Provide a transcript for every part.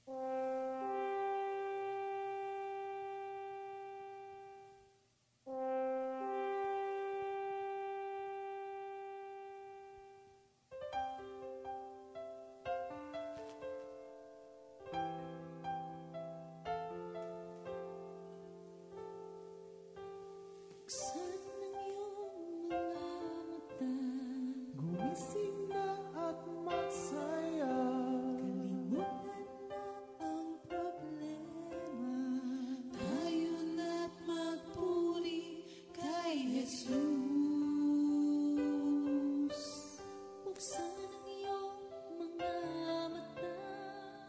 Buksan ang iyong mga mata, gumising na at magsaya. Kalimutan na ang problema, tayo na't magpuri kay Jesus. Buksan ang iyong mga mata,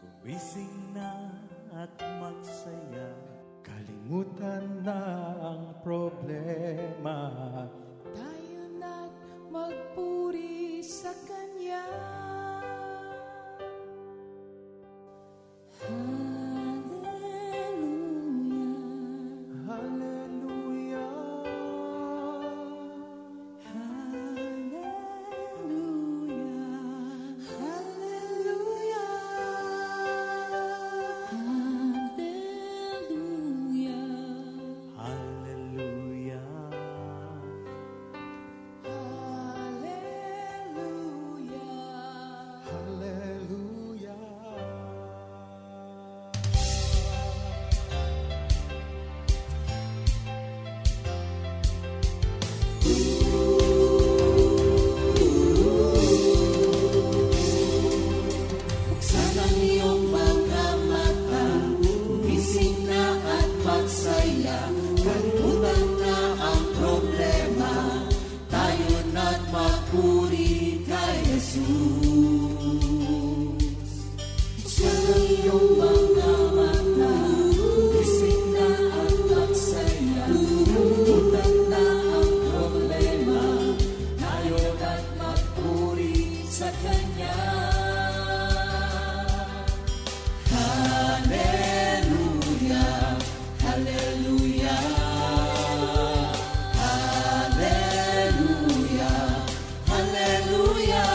gumising na at magsaya. Kalimutan na ang problema, tayo na't magpuri sa Kanya. Hallelujah, hallelujah, hallelujah, hallelujah, hallelujah. hallelujah, Buksan ang iyong mga mata, gumising na at magsaya. Kalimutan na ang problema, tayo na't magpuri kay Jesus. Buksan ang iyong mga mata, gumising na at magsaya. Kalimutan na ang problema, tayo na't magpuri sa Kanya. Hallelujah, hallelujah, hallelujah, hallelujah,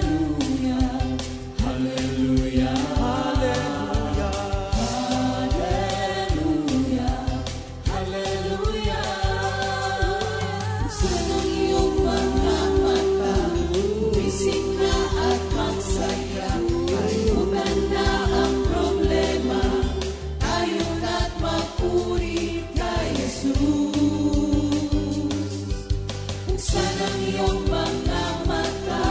hallelujah, hallelujah, hallelujah, hallelujah. Buksan ang iyong mga mata, gumising na at magsaya. Kalimutan na ang problema, tayo na't magpuri kay Jesus. Buksan ang iyong mga mata,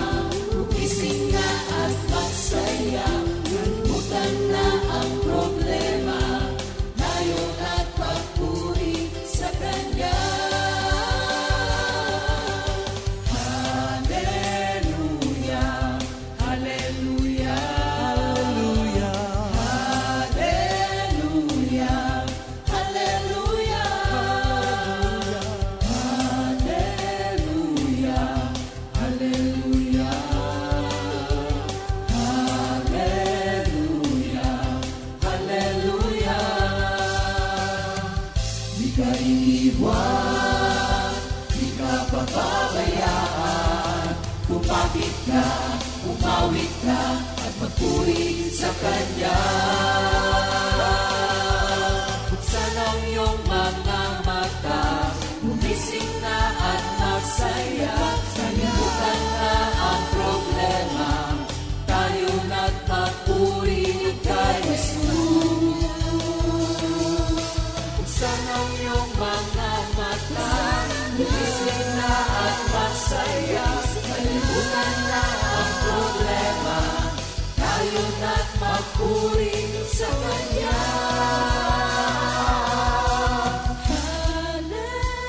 gumising na at magsaya. Kalimutan na ang problema, tayo na't magpuri sa Kanya. Hallelujah, hallelujah, hallelujah, hallelujah, hallelujah, hallelujah, hallelujah, hallelujah. Di ka iiwan, di ka pababayaan. Kumapit ka, umawit ka, at magpuri sa Kanya. Buksan ang iyong mga mata, gumising na at magsaya. Kalimutan na ang problema, tayo na't magpuri kay Jesus. Buksan ang iyong mga mata, gumising na at magsaya. Kalimutan na ang problema, tayo na't magpuri sa Kanya.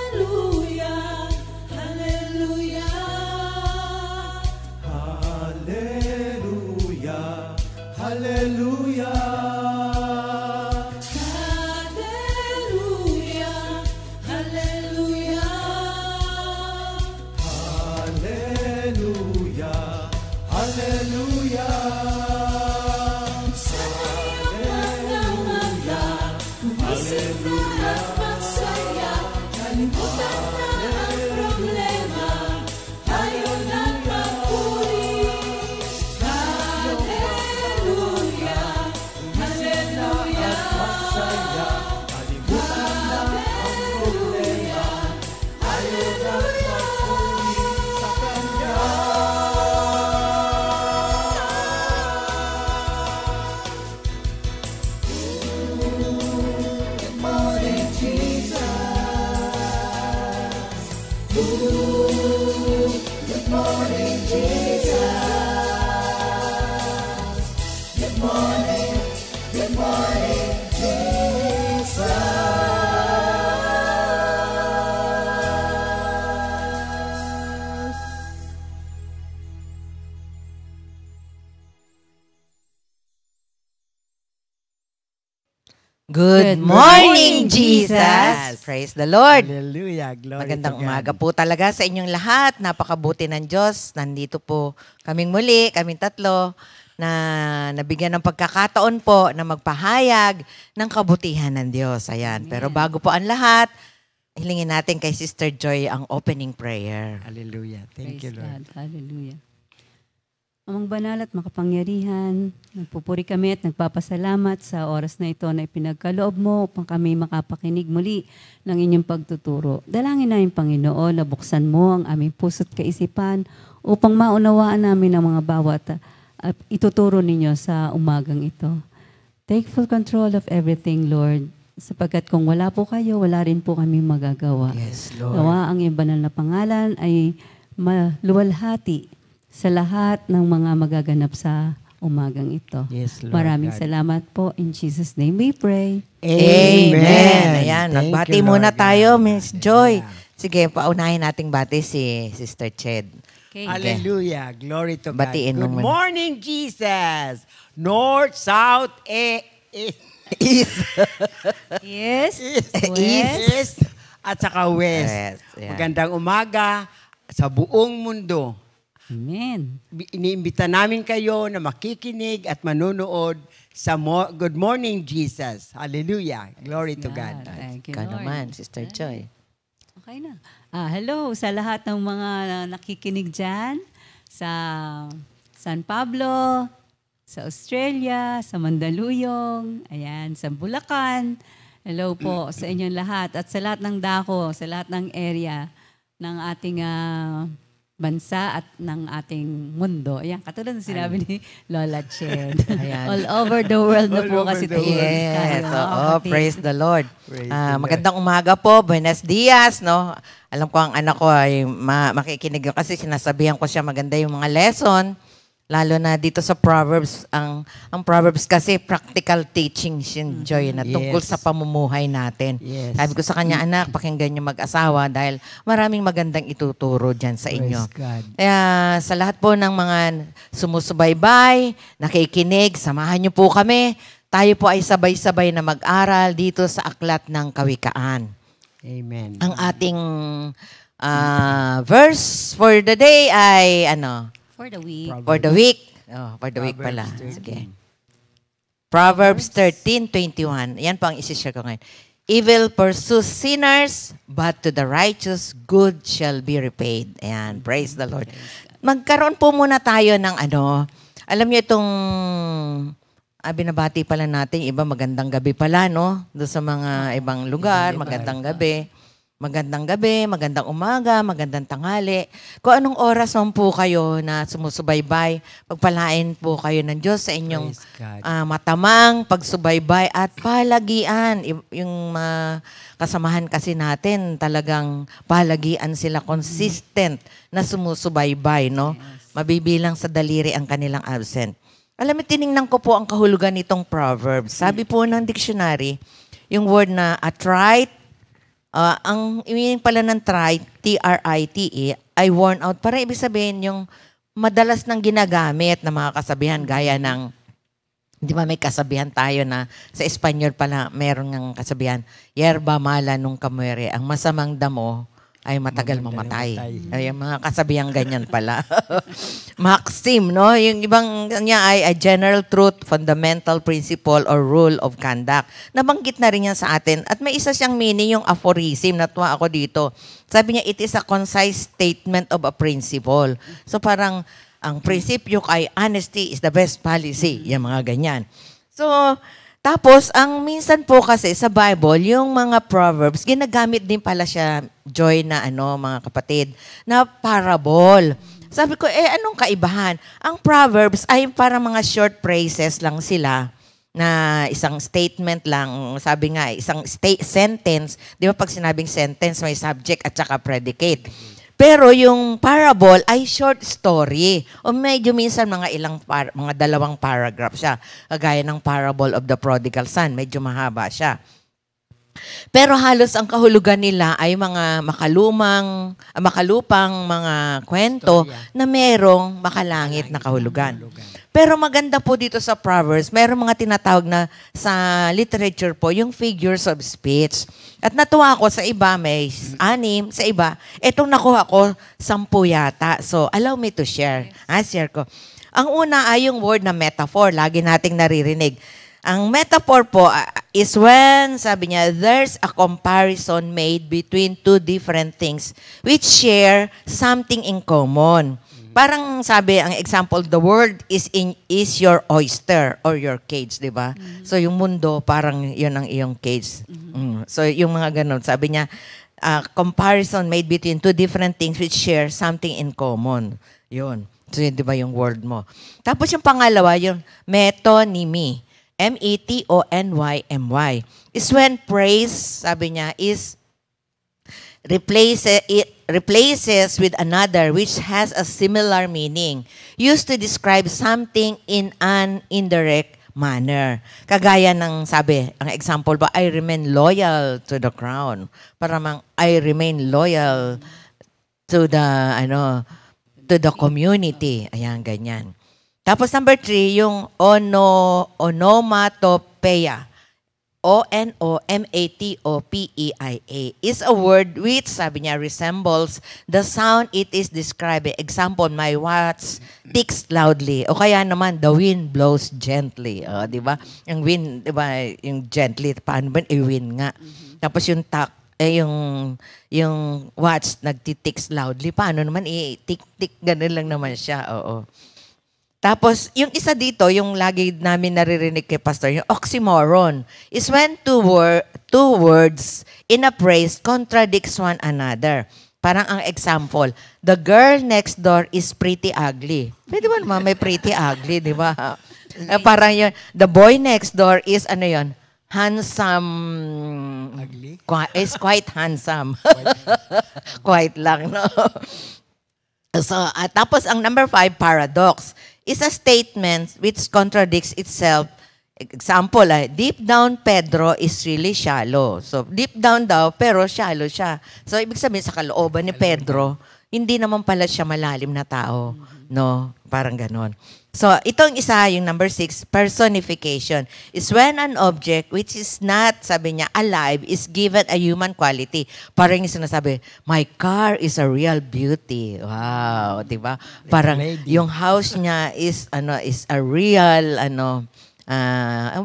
Hallelujah, hallelujah, hallelujah, hallelujah, hallelujah, hallelujah, hallelujah, hallelujah. sa iyong mga mata, gumising na at magsaya. Kalimutan na ang problema, tayo na't magpuri. Good morning, Jesus. Good morning, Jesus! Praise the Lord! Hallelujah. Glory Magandang to God. umaga po talaga sa inyong lahat. Napakabuti ng Diyos. Nandito po kaming muli, kaming tatlo, na nabigyan ng pagkakataon po na magpahayag ng kabutihan ng Diyos. Ayan. Pero bago po ang lahat, hilingin natin kay Sister Joy ang opening prayer. Hallelujah. Thank you, Praise Lord. God. Hallelujah. Amang banal at makapangyarihan, nagpupuri kami at nagpapasalamat sa oras na ito na ipinagkaloob mo upang kami makapakinig muli ng inyong pagtuturo. Dalangin namin, Panginoon, na buksan mo ang aming puso't kaisipan upang maunawaan namin ang mga bawat ituturo ninyo sa umagang ito. Take full control of everything, Lord, sapagkat kung wala po kayo, wala rin po kami magagawa. Yes, Lord. Nawa ang iyong banal na pangalan ay maluwalhati sa lahat ng mga magaganap sa umagang ito. Yes, Lord Maraming God. salamat po. In Jesus' name we pray. Amen. Ayan, Thank magbati you, muna Lord tayo, God. Miss Joy. Sige, paunahin nating bati si Sister Ched. Okay. Hallelujah. Glory to Batiin God. mo Good muna. morning, Jesus. North, South, East, Yes. East, at saka West. Yes, yeah. Magandang umaga sa buong mundo. Amen. Iniimbita namin kayo na makikinig at manonood sa Good Morning, Jesus. Hallelujah. Glory to God. Thank you, Ikaw Lord. naman, Sister Joy. Okay na. Hello sa lahat ng mga nakikinig dyan sa San Pablo, sa Australia, sa Mandaluyong, ayan, sa Bulacan. Hello po sa inyong lahat at sa lahat ng dako, sa lahat ng area ng ating bansa at ng ating mundo. Ayan, katulad ng sinabi ni Lola Ched. Ayan. All over the world na All po over kasi the world. Yes, oo, praise the Lord. Praise the Lord. Magandang umaga po, buenos dias, no? Alam ko ang anak ko ay makikinig yun kasi sinasabihan ko siya maganda yung mga lesson, lalo na dito sa Proverbs. Ang Proverbs kasi practical teaching, Joy, na tungkol Yes. sa pamumuhay natin. Yes. Sabi ko sa kanya, anak, pakinggan niyo mag-asawa dahil maraming magandang ituturo dyan sa inyo. Praise God. Kaya sa lahat po ng mga sumusubaybay, nakikinig, samahan niyo po kami. Tayo po ay sabay-sabay na mag-aral dito sa Aklat ng Kawikaan. Amen. Ang ating verse for the day ay For the week. for the week. Oh, for the week pala. Proverbs 13. Sige. Proverbs 13:21. Yan po ang isi-share ko ngayon. Evil pursues sinners, but to the righteous good shall be repaid. Ayan, praise the Lord. Magkaroon po muna tayo ng alam niyo itong binabati pala natin, iba magandang gabi pala, no? Doon sa mga ibang lugar, magandang gabi. Magandang gabi, magandang umaga, magandang tanghali. Kung anong oras man po kayo na sumusubaybay, pagpalain po kayo ng Diyos sa inyong Praise God. matamang pagsubaybay at palagian. Yung kasamahan kasi natin, talagang palagian sila, consistent na sumusubaybay, no? Mabibilang sa daliri ang kanilang absent. Alam mo, tiningnan ko po ang kahulugan nitong Proverbs. Sabi po ng dictionary, yung word na trite, ang meaning pala ng trite, T-R-I-T-E, ay worn out. Para ibig sabihin yung madalas nang ginagamit na mga kasabihan gaya ng, di ba may kasabihan tayo na sa Espanyol pala meron ng kasabihan, yerba mala nung kamuere, ang masamang damo ay matagal mamatay. Ay, yung mga kasabihang ganyan pala. Maxim, no? Yung ibang niya ay a general truth, fundamental principle, or rule of conduct. Nabanggit na rin yan sa atin. At may isa siyang meaning, yung aphorism. Natuwa ako dito. Sabi niya, it is a concise statement of a principle. So parang, ang prinsipyo ay honesty is the best policy. Yung mga ganyan. So, tapos, ang minsan po kasi sa Bible, yung mga Proverbs, ginagamit din pala siya, Joy, na mga kapatid, na parable. Sabi ko, anong kaibahan? Ang Proverbs ay para mga short phrases lang sila, na isang statement lang. Sabi nga, isang sentence. Di ba pag sinabing sentence, may subject at saka predicate. Pero yung parable ay short story. O medyo minsan mga dalawang paragraph siya. Kagaya ng parable of the prodigal son. Medyo mahaba siya. Pero halos ang kahulugan nila ay mga makalupang mga kwento na merong makalangit na kahulugan. Pero maganda po dito sa Proverbs, merong mga tinatawag na sa literature po, yung figures of speech. At natuwa ako sa iba, may 6, sa iba, etong nakuha ko, 10 yata. So, allow me to share. Share ko. Ang una ay yung word na metaphor, lagi nating naririnig. Ang metaphor po is when, sabi niya, there's a comparison made between two different things which share something in common. Parang sabi, ang example, the world is your oyster or your cage, di ba? So yung mundo, parang yun ang iyong cage. So yung mga ganun, sabi niya, comparison made between two different things which share something in common. Yun. So yun, di ba yung word mo? Tapos yung pangalawa, yung metonymy. metonymy. Is when praise, sabi niya, is replaces with another which has a similar meaning, used to describe something in an indirect manner. Kagaya ng sabi, ang example ba, I remain loyal to the crown. Parang I remain loyal to the community. Ayan, ganyan. Tapos number 3, yung onomatopeia. onomatopeia is a word which, sabi niya, resembles the sound it is describing. Example, my watch ticks loudly. O kaya naman, the wind blows gently. Di ba? Yung wind, di ba, yung gently, paano ba? I-wind nga. Tapos yung yung watch nagtiticks loudly. Paano naman? I-tick-tick, ganun lang naman siya. Oo. Tapos, yung isa dito, yung lagi namin naririnig kay Pastor, yung oxymoron, is when two words in a phrase contradicts one another. Parang ang example, the girl next door is pretty ugly. Pwede ba naman may pretty ugly, di ba? Parang yun, the boy next door is handsome. Ugly? Is quite handsome. Quite lang, no? So, tapos ang number 5, paradox, is a statement which contradicts itself. Example, deep down Pedro is really shallow. So, deep down daw, pero shallow siya. So, ibig sabihin sa kalooban ni Pedro, hindi naman pala siya malalim na tao. No? Parang ganon. So, itong isa, yung number 6, personification, is when an object which is not, sabi niya, alive, is given a human quality. Parang yung sinasabi, my car is a real beauty. Wow, di ba? Parang yung house niya is a real,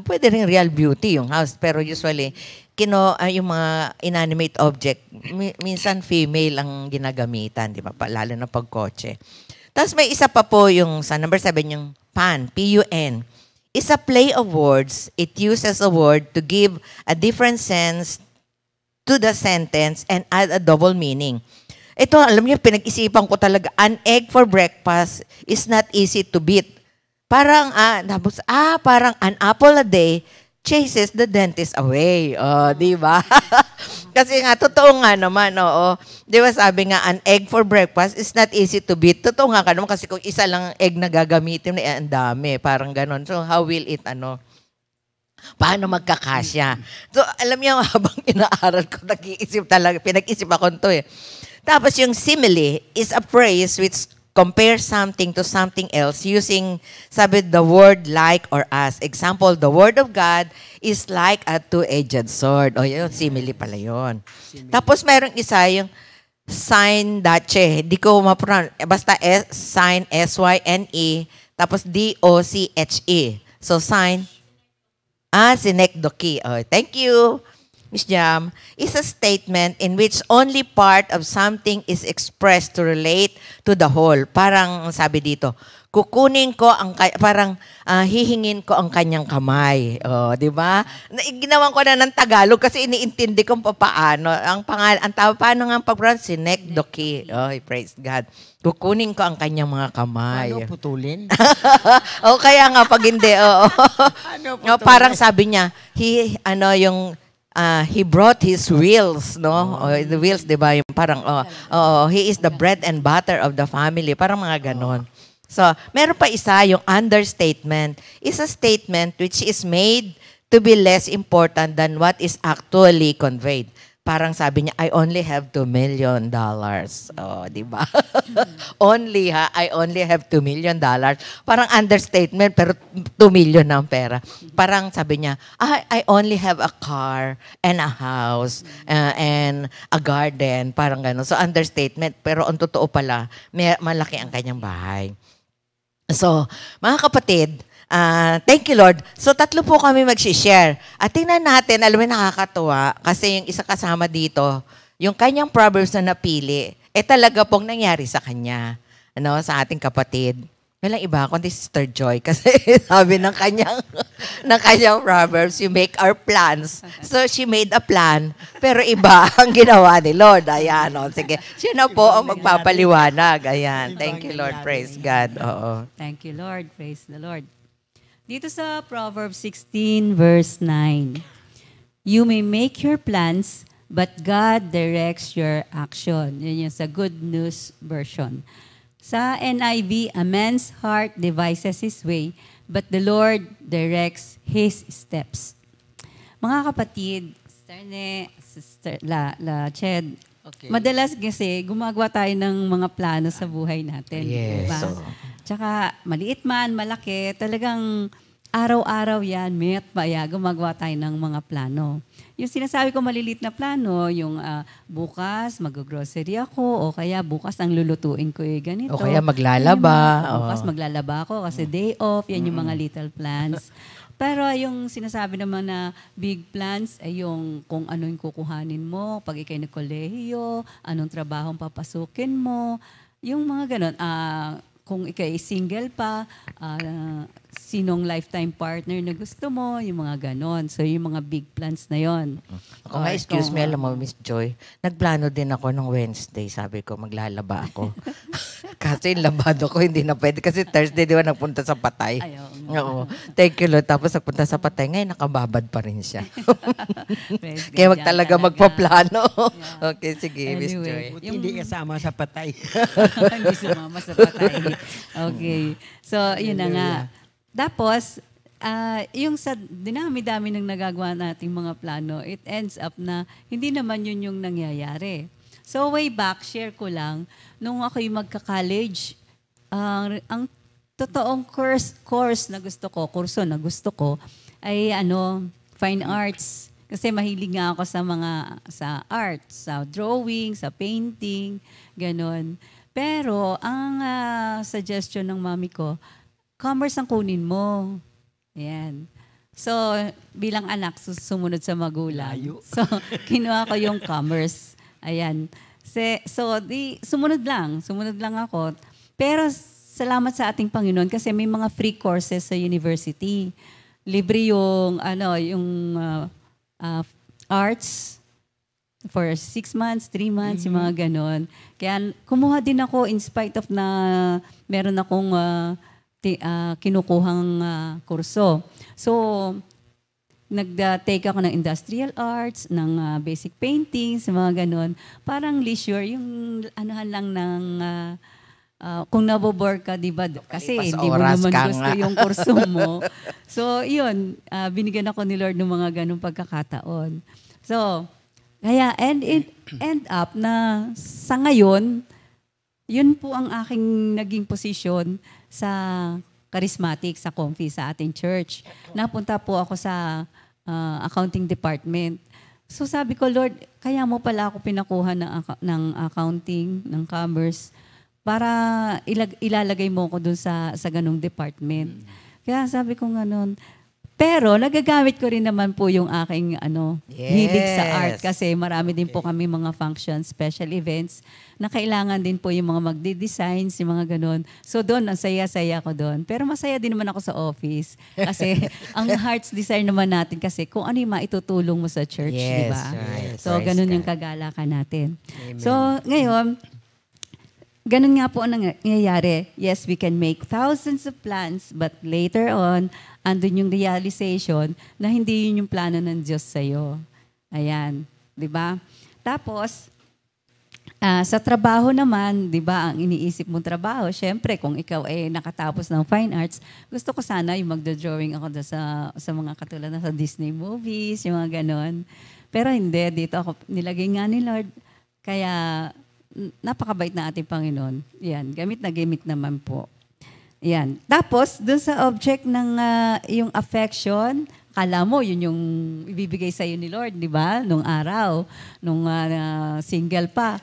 pwede rin real beauty yung house. Pero usually, yung mga inanimate object, minsan female ang ginagamitan, di ba? Lalo na pag kotse. Tapos may isa pa po yung sa number 7, yung pun, P-U-N. Is a play of words. It uses a word to give a different sense to the sentence and add a double meaning. Ito, alam niyo, pinag-isipan ko talaga, an egg for breakfast is not easy to beat. Parang, parang an apple a day chases the dentist away. Di ba? Kasi nga, totoo nga naman, oo. Di ba sabi nga, an egg for breakfast is not easy to beat. Totoo nga ka naman kasi kung isa lang egg na gagamitin, ang dami. Parang ganon. So, how will it, paano magkakasya? So, alam niyo, habang inaaral ko, pinag-isip ako nito eh. Tapos yung simile is a phrase which compare something to something else using, sabi, the word like or as. Example, the word of God is like a two-edged sword. O yun, simile pala yun. Tapos mayroong isa, yung sign dache. Di ko ma-pronounce. Basta sign, S-Y-N-E, tapos D-O-C-H-E. So sign, synecdoche. Oh, thank you, Miss Jam, is a statement in which only part of something is expressed to relate to the whole. Parang sabi dito, kukunin ko hihingin ko ang kanyang kamay. Di ba? Ginawan ko na ng Tagalog kasi iniintindi kong paano. Paano nga pag-pronounce? Synecdoche. Praise God. Kukunin ko ang kanyang mga kamay. Ano, putulin? Kaya nga pag hindi, Ano, putulin? parang sabi niya, yung He brought His wheels, no? The wheels, di ba? Yung parang, He is the bread and butter of the family. Parang mga ganon. So, meron pa isa, yung understatement. Is a statement which is made to be less important than what is actually conveyed. Parang sabi niya, I only have $2 million. Oh, di ba? Only I only have $2 million. Parang understatement, pero 2 million na ang pera. Parang sabi niya, I only have a car and a house and a garden. Parang gano'n. So understatement, pero ang totoo pala, malaki ang kanyang bahay. So, mga kapatid, thank you, Lord. So, 3 po kami mag-share. At tingnan natin, alam mo, nakakatuwa, kasi yung isa kasama dito, yung kanyang Proverbs na napili, talaga pong nangyari sa kanya, sa ating kapatid. Walang iba, kundi Sister Joy. Kasi sabi ng kanyang Proverbs, you make our plans. So, she made a plan, pero iba ang ginawa ni Lord. Ayan, sige. Siya na po ang magpapaliwanag. Ayan. Thank you, Lord. Praise God. Oo. Thank you, Lord. Praise the Lord. Dito sa Proverbs 16 verse 9, you may make your plans, but God directs your action. Yun yung sa Good News version. Sa NIV, a man's heart devises his way, but the Lord directs his steps. Mga kapatid, Sister Ne, Sister Ched, madalas kasi gumagawa tayo ng mga plano sa buhay natin. Yes. Diba? Tsaka maliit man, malaki, talagang araw-araw yan, mayat maya, gumagawa tayo ng mga plano. Yung sinasabi ko maliliit na plano, yung bukas mag-grocery ako, o kaya bukas ang lulutuin ko ganito. O kaya maglalaba. Bukas maglalaba ako kasi day off, yan yung mga little plans. Pero yung sinasabi naman na big plans ay yung kung ano yung kukuhanin mo, pag ikay nagkolehiyo, anong trabaho papasukin mo, yung mga ganon. Kung ikay single pa, sinong lifetime partner na gusto mo, yung mga ganon. So, yung mga big plans na yon. Ako excuse me, alam mo, Miss Joy, nagplano din ako nung Wednesday. Sabi ko, maglalaba ako. Kasi yung labado ko, hindi na pwede. Kasi Thursday, di ba, nagpunta sa Patay. Oo. Thank you, Lord. Tapos nagpunta sa Patay. Ngayon, nakababad pa rin siya. Kaya wag talaga magpaplano. Okay, sige, Miss Joy. Buti hindi kasama sa Patay. Hindi sumama sa Patay. Okay. So, yun na nga. Tapos, yung sa dinami-dami ng nagagawa nating mga plano, it ends up na hindi naman yun yung nangyayari. So, way back, share ko lang, nung ako'y magka-college, ang totoong course na gusto ko, kurso na gusto ko, ay fine arts. Kasi mahilig nga ako sa art, sa drawing, sa painting, ganon. Pero, ang suggestion ng mami ko, commerce ang kunin mo. Ayan. So, bilang anak, sumunod sa magulang. So, kinuha ko yung commerce. Ayan. Sumunod lang ako. Pero, salamat sa ating Panginoon kasi may mga free courses sa university. Libre yung, arts for 6 months, 3 months, yung mga ganon. Kaya, kumuha din ako in spite of na meron akong kinukuhang kurso. So, nag-take ako ng industrial arts, ng basic paintings, mga ganon. Parang leisure, yung anuhan lang ng, kung nabobore ka, di ba? Kasi hindi mo naman gusto yung kurso mo. So, yun, binigyan ako ni Lord ng mga ganong pagkakataon. So, kaya, end up na sa ngayon, yun po ang aking naging posisyon sa charismatic, sa Comfy, sa ating church. Napunta po ako sa accounting department. So sabi ko, Lord, kaya mo pala ako pinakuha ng accounting, ng commerce, para ilalagay mo ko dun sa ganung department. Kaya sabi ko ganon. Pero nagagamit ko rin naman po yung aking hilig sa art kasi marami din po kami mga functions, special events na kailangan din po yung mga magde-designs, yung mga ganon. So doon, ang saya-saya ko doon. Pero masaya din naman ako sa office kasi ang heart's desire naman natin kasi kung ano yung maitutulong mo sa church, di ba? Right. So ganun yung kagalakan natin. Amen. So ngayon, ganun nga po ang nangyayari. Yes, we can make thousands of plans, but later on, andun yung realization na hindi yun yung plano ng Diyos sa'yo. Ayan, 'di ba? Tapos sa trabaho naman, 'di ba, ang iniisip mong trabaho, syempre kung ikaw ay nakatapos ng fine arts, gusto ko sana yung magdo-drawing ako sa mga katulad na sa Disney movies, yung mga ganon. Pero hindi, dito ako nilagay nga ni Lord. Kaya napakabait na ating Panginoon. Yan, gamit na gamit naman po. Yan. Tapos, dun sa object ng yung affection, kala mo, yun yung ibibigay sa'yo ni Lord, di ba? Nung araw, nung single pa.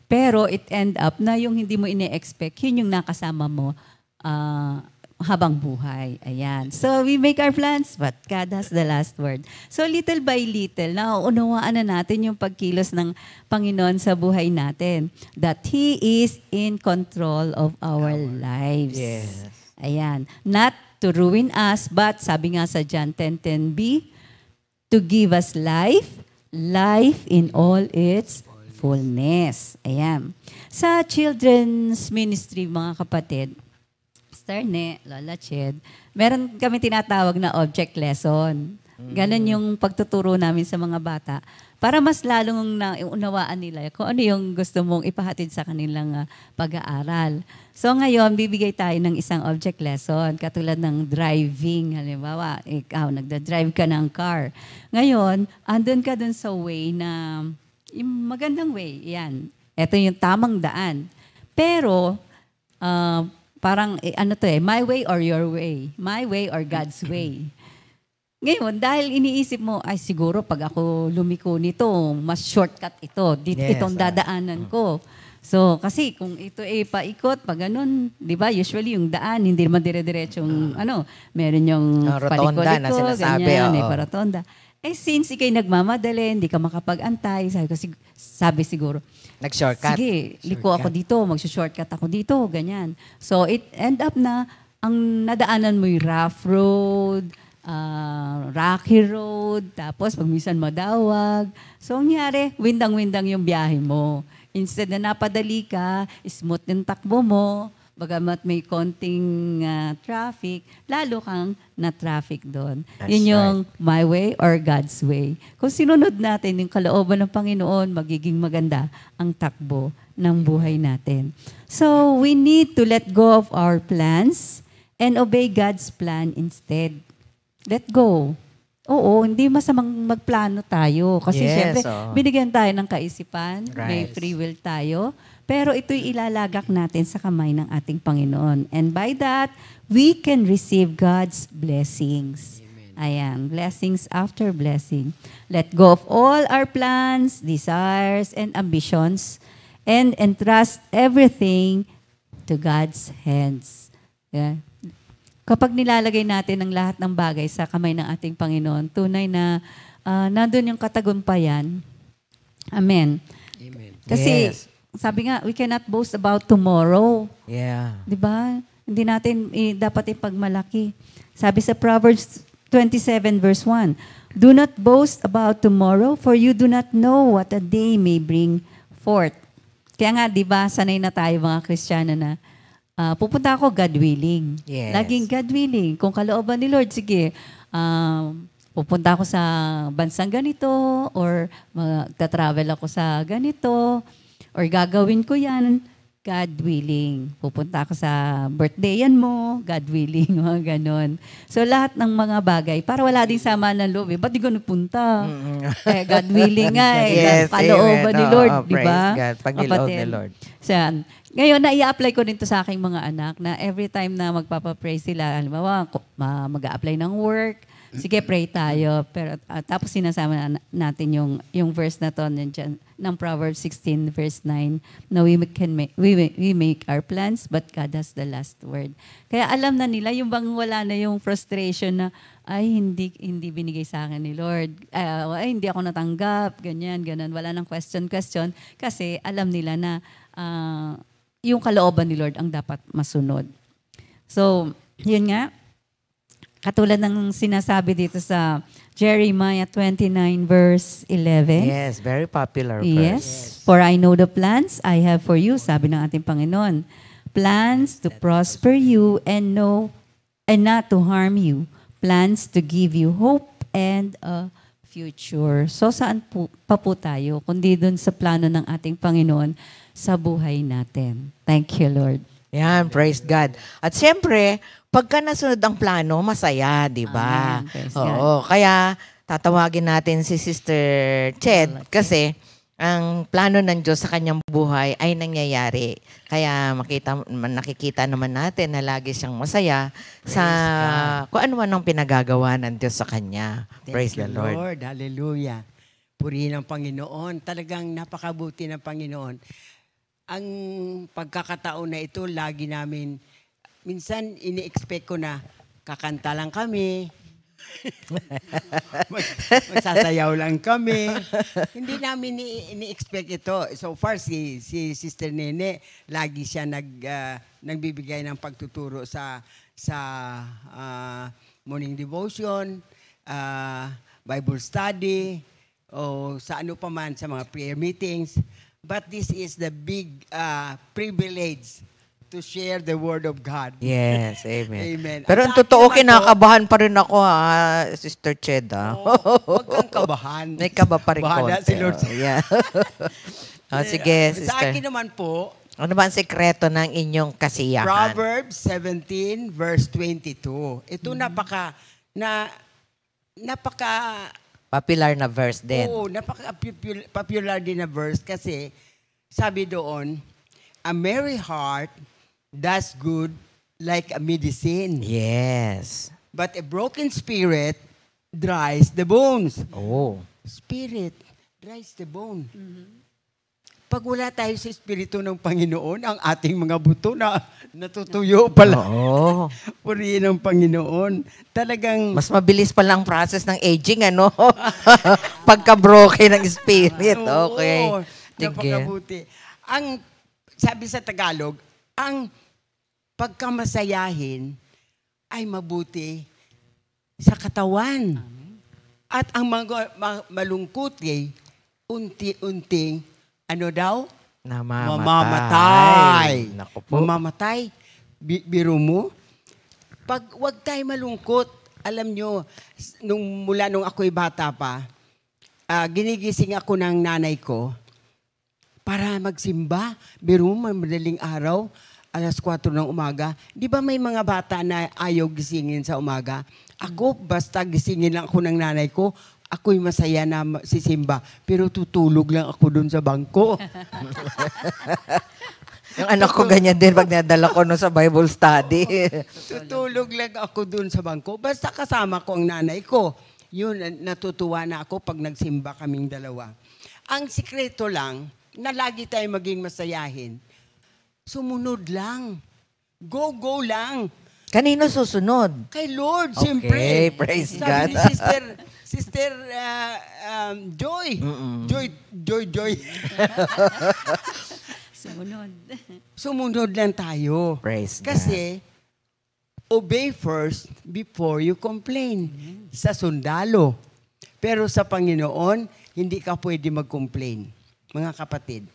Pero it end up na yung hindi mo ine-expect, yun yung nakasama mo habang buhay. Ayan. So we make our plans, but God has the last word. So little by little, nauunawaan na natin yung pagkilos ng Panginoon sa buhay natin. That He is in control of our lives. Yes. Ayan. Not to ruin us, but sabi nga sa John 10:10b, to give us life, life in all its fullness. Ayan. Sa children's ministry, mga kapatid, Sister Ne, Lola Ched, meron kami tinatawag na object lesson. Ganon yung pagtuturo namin sa mga bata para mas lalong naunawaan nila kung ano yung gusto mong ipahatid sa kanilang pag-aaral. So ngayon, bibigay tayo ng isang object lesson, katulad ng driving. Halimbawa, ikaw, nagda-drive ka ng car. Ngayon, andun ka dun sa way na, yung magandang way, yan. Ito yung tamang daan. Pero, parang, my way or your way. My way or God's way. Ngayon, dahil iniisip mo, ay siguro pag ako lumiko nito, mas shortcut ito. Itong dadaanan ko. So, kasi kung ito ay paikot, pag ganun, di ba, usually yung daan, hindi naman dire-diretsong, meron yung rotonda na sinasabi. Ganyan, may paratonda. Eh, since ikay nagmamadali, hindi ka makapag-antay, sabi siguro, nag-shortcut. sige, liko ako dito, mag-shortcut ako dito, ganyan. So, it end up na, ang nadaanan mo yung rough road, rocky road, tapos pag minsan madawag. So, ang nangyari, windang-windang yung biyahe mo. Instead na napadali ka, smooth yung takbo mo, bagamat may konting traffic, lalo kang na-traffic doon. Yun yung my way or God's way. Kung sinunod natin yung kalooban ng Panginoon, magiging maganda ang takbo ng buhay natin. So, we need to let go of our plans and obey God's plan instead. Let go. Oo, hindi masamang magplano tayo. Kasi syempre, binigyan tayo ng kaisipan, may free will tayo, pero ito'y ilalagak natin sa kamay ng ating Panginoon. And by that, we can receive God's blessings. Ayan, blessings after blessing. Let go of all our plans, desires, and ambitions, and entrust everything to God's hands. Yeah. Kapag nilalagay natin ang lahat ng bagay sa kamay ng ating Panginoon, tunay na nandun yung katagumpayan. Amen. Amen. Kasi, sabi nga, we cannot boast about tomorrow. Yeah. Di ba? Hindi natin dapat ipagmalaki. Sabi sa Proverbs 27 verse 1, do not boast about tomorrow, for you do not know what a day may bring forth. Kaya nga, di ba, sanay na tayo mga Kristiyano na, pupunta ako God willing. Yes. Laging God willing. Kung kalooban ni Lord, sige, pupunta ako sa bansang ganito, or magta-travel ako sa ganito, or gagawin ko yan, God willing. Pupunta ako sa birthday-yan mo, God willing, mga ganon. So lahat ng mga bagay, para wala ding sama ng loob, ba't di ko nagpunta? Eh, God willing nga, Yes, palooban amen. ni Lord, Oo, di ba? praise God. Pag-niloob ni Lord. So, ngayon, na-i-apply ko dito sa aking mga anak na every time na magpapa-pray sila, halimbawa, mag-a-apply ng work, sige, pray tayo. Pero, tapos sinasama natin yung verse na to ng Proverbs 16 verse 9, na we make our plans, but God has the last word. Kaya alam na nila, yung bang wala na yung frustration na, ay, hindi binigay sa akin ni Lord. Ay, hindi ako natanggap, ganyan. Wala nang question. Kasi alam nila na yung kalooban ni Lord ang dapat masunod. So, yun nga. Katulad ng sinasabi dito sa Jeremiah 29 verse 11. Yes, very popular verse. Yes. For I know the plans I have for you, sabi ng ating Panginoon. Plans to prosper you and not to harm you. Plans to give you hope and a future. So saan pa po tayo, kundi doon sa plano ng ating Panginoon sa buhay natin. Thank you, Lord. Yan, praise God. At siyempre, pagka nasunod ang plano, masaya, di ba? Amen. Praise Oo, kaya tatawagin natin si Sister Ched kasi ang plano ng Diyos sa kanyang buhay ay nangyayari. Kaya nakikita naman natin na lagi siyang masaya sa kung ano man ang pinagagawa ng Diyos sa kanya. Praise the Thank you, Lord. Hallelujah. Purihin ang Panginoon. Talagang napakabuti ng Panginoon. Ang pagkakataon na ito, lagi namin, minsan ini-expect ko na kakanta lang kami, magsasayaw lang kami. Hindi namin ini-expect ito. So far, si Sister Nene, lagi siya nagbibigay ng pagtuturo sa morning devotion, Bible study, o sa ano pa man, sa mga prayer meetings. But this is the big privilege to share the Word of God. Yes, amen. Amen. Pero At ang sa totoo, akin naman kinakabahan pa rin ako, Sister Ched. Huwag kang kabahan. May kaba pa rin Bahala konti. si Lord. Yeah. Sige, Sa Sister. akin naman po, Ano ba ang sekreto ng inyong kasiyahan? Proverbs 17 verse 22. Ito napaka Popular na verse din. napaka popular din na verse kasi sabi doon, a merry heart does good like a medicine, Yes. but a broken spirit dries the bones. Oh. Spirit dries the bone. Pag wala tayo sa Espiritu ng Panginoon, ang ating mga buto na natutuyo pala. Oo. Purihin ng Panginoon. Talagang Mas mabilis pa lang process ng aging, ano? Pagka-broken ng spirit. Okay. Oo, Sige. napakabuti. Ang sabi sa Tagalog, ang pagkamasayahin ay mabuti sa katawan. At ang malungkot ay unti-unting ano daw? Mamamatay. Naku po. Mamamatay. Biro mo? Wag tayo malungkot. Alam nyo, mula nung ako'y bata pa, ginigising ako ng nanay ko para magsimba. Biro mo, madaling araw, alas 4 ng umaga. Di ba may mga bata na ayaw gisingin sa umaga? Ako, basta gisingin lang ako ng nanay ko, ako'y masaya na sisimba, pero tutulog lang ako dun sa bangko. Yung anak ko ganyan din pag nadala ko no sa Bible study. Tutulog lang ako dun sa bangko. Basta kasama ko ang nanay ko. Yun, natutuwa na ako pag nagsimba kaming dalawa. Ang sikreto lang, na lagi tayo maging masayahin, sumunod lang. Go lang. Kanino susunod? Kay Lord, Okay, siyempre. praise Sabi God. ni Sister Joy. Joy. Sumunod. Sumunod lang tayo. Praise God. Kasi, obey first before you complain. Sa sundalo. Pero sa Panginoon, hindi ka pwede mag-complain. Mga kapatid.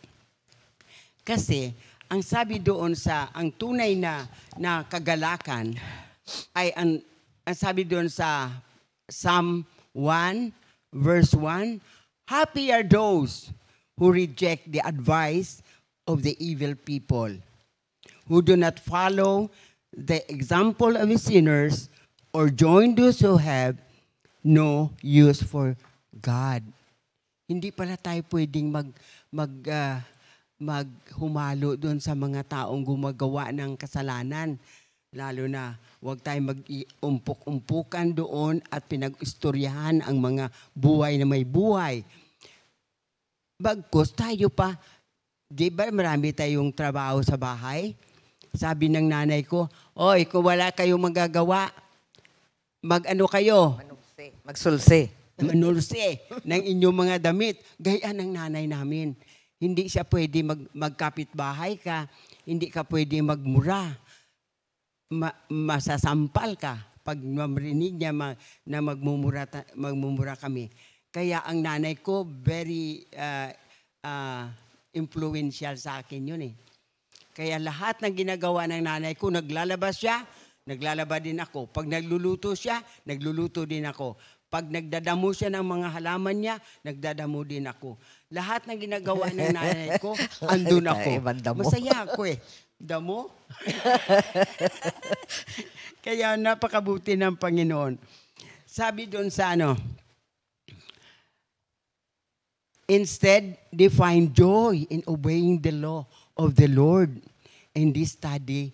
Kasi, ang sabi doon ang tunay na kagalakan ay ang sabi doon sa Psalm 1 verse 1, happy are those who reject the advice of the evil people, who do not follow the example of the sinners or join those who have no use for God. Hindi pala tayo pwedeng maghumalo doon sa mga taong gumagawa ng kasalanan. Lalo na huwag tayong mag-umpok-umpukan doon at pinag-istoryahan ang mga buhay na may buhay. Bagkus tayo pa, di ba marami tayong trabaho sa bahay? Sabi ng nanay ko, oy, kung wala kayong magagawa, mag-ano kayo? Magsulsi. Manulse ng inyong mga damit. Gayaan ng nanay namin. Hindi siya pwede magkapit-bahay ka. Hindi ka pwede magmura. Masasampal ka pag marinig niya na magmumura kami. Kaya ang nanay ko, very influential sa akin yun eh. Kaya lahat ng ginagawa ng nanay ko, naglalabas siya, naglalaba din ako. Pag nagluluto siya, nagluluto din ako. Pag nagdadamo siya ng mga halaman niya, nagdadamo din ako. Lahat ng ginagawa ng nanay ko, andun ako. Ibang damo. Masaya ako eh. Damo? Kaya napakabuti ng Panginoon. Sabi doon sa instead, they find joy in obeying the law of the Lord. And they study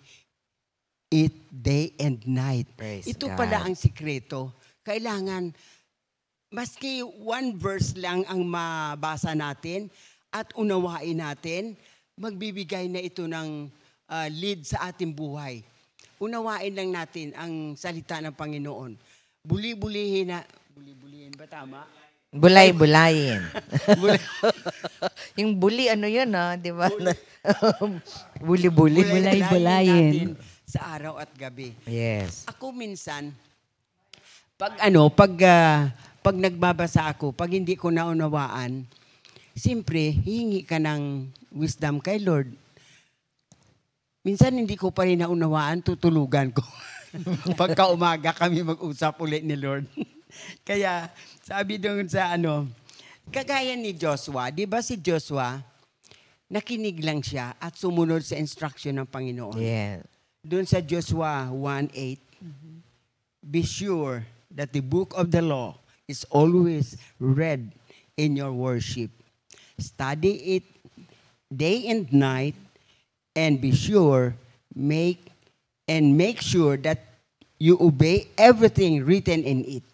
it day and night. Praise Ito God. pala ang sikreto. Kailangan, maski one verse lang ang mabasa natin at unawain natin, magbibigay na ito ng lead sa ating buhay. Unawain lang natin ang salita ng Panginoon. Buli-bulihin ba tama? Bulay-bulayin. Yung buli, ano yun, di ba? Buli-buli. Bulay-bulayin. natin sa araw at gabi. Yes. Ako minsan, pag nagbabasa ako, pag hindi ko naunawaan, siyempre, hihingi ka ng wisdom kay Lord. Minsan hindi ko pa rin naunawaan, tutulugan ko. Pagka umaga kami mag-usap ulit ni Lord. Kaya sabi doon sa kagaya ni Joshua, di ba si Joshua, nakinig lang siya at sumunod sa instruction ng Panginoon. Yes. Doon sa Joshua 1:8, be sure that the book of the law is always read in your worship. Study it day and night, and be sure, make sure that you obey everything written in it.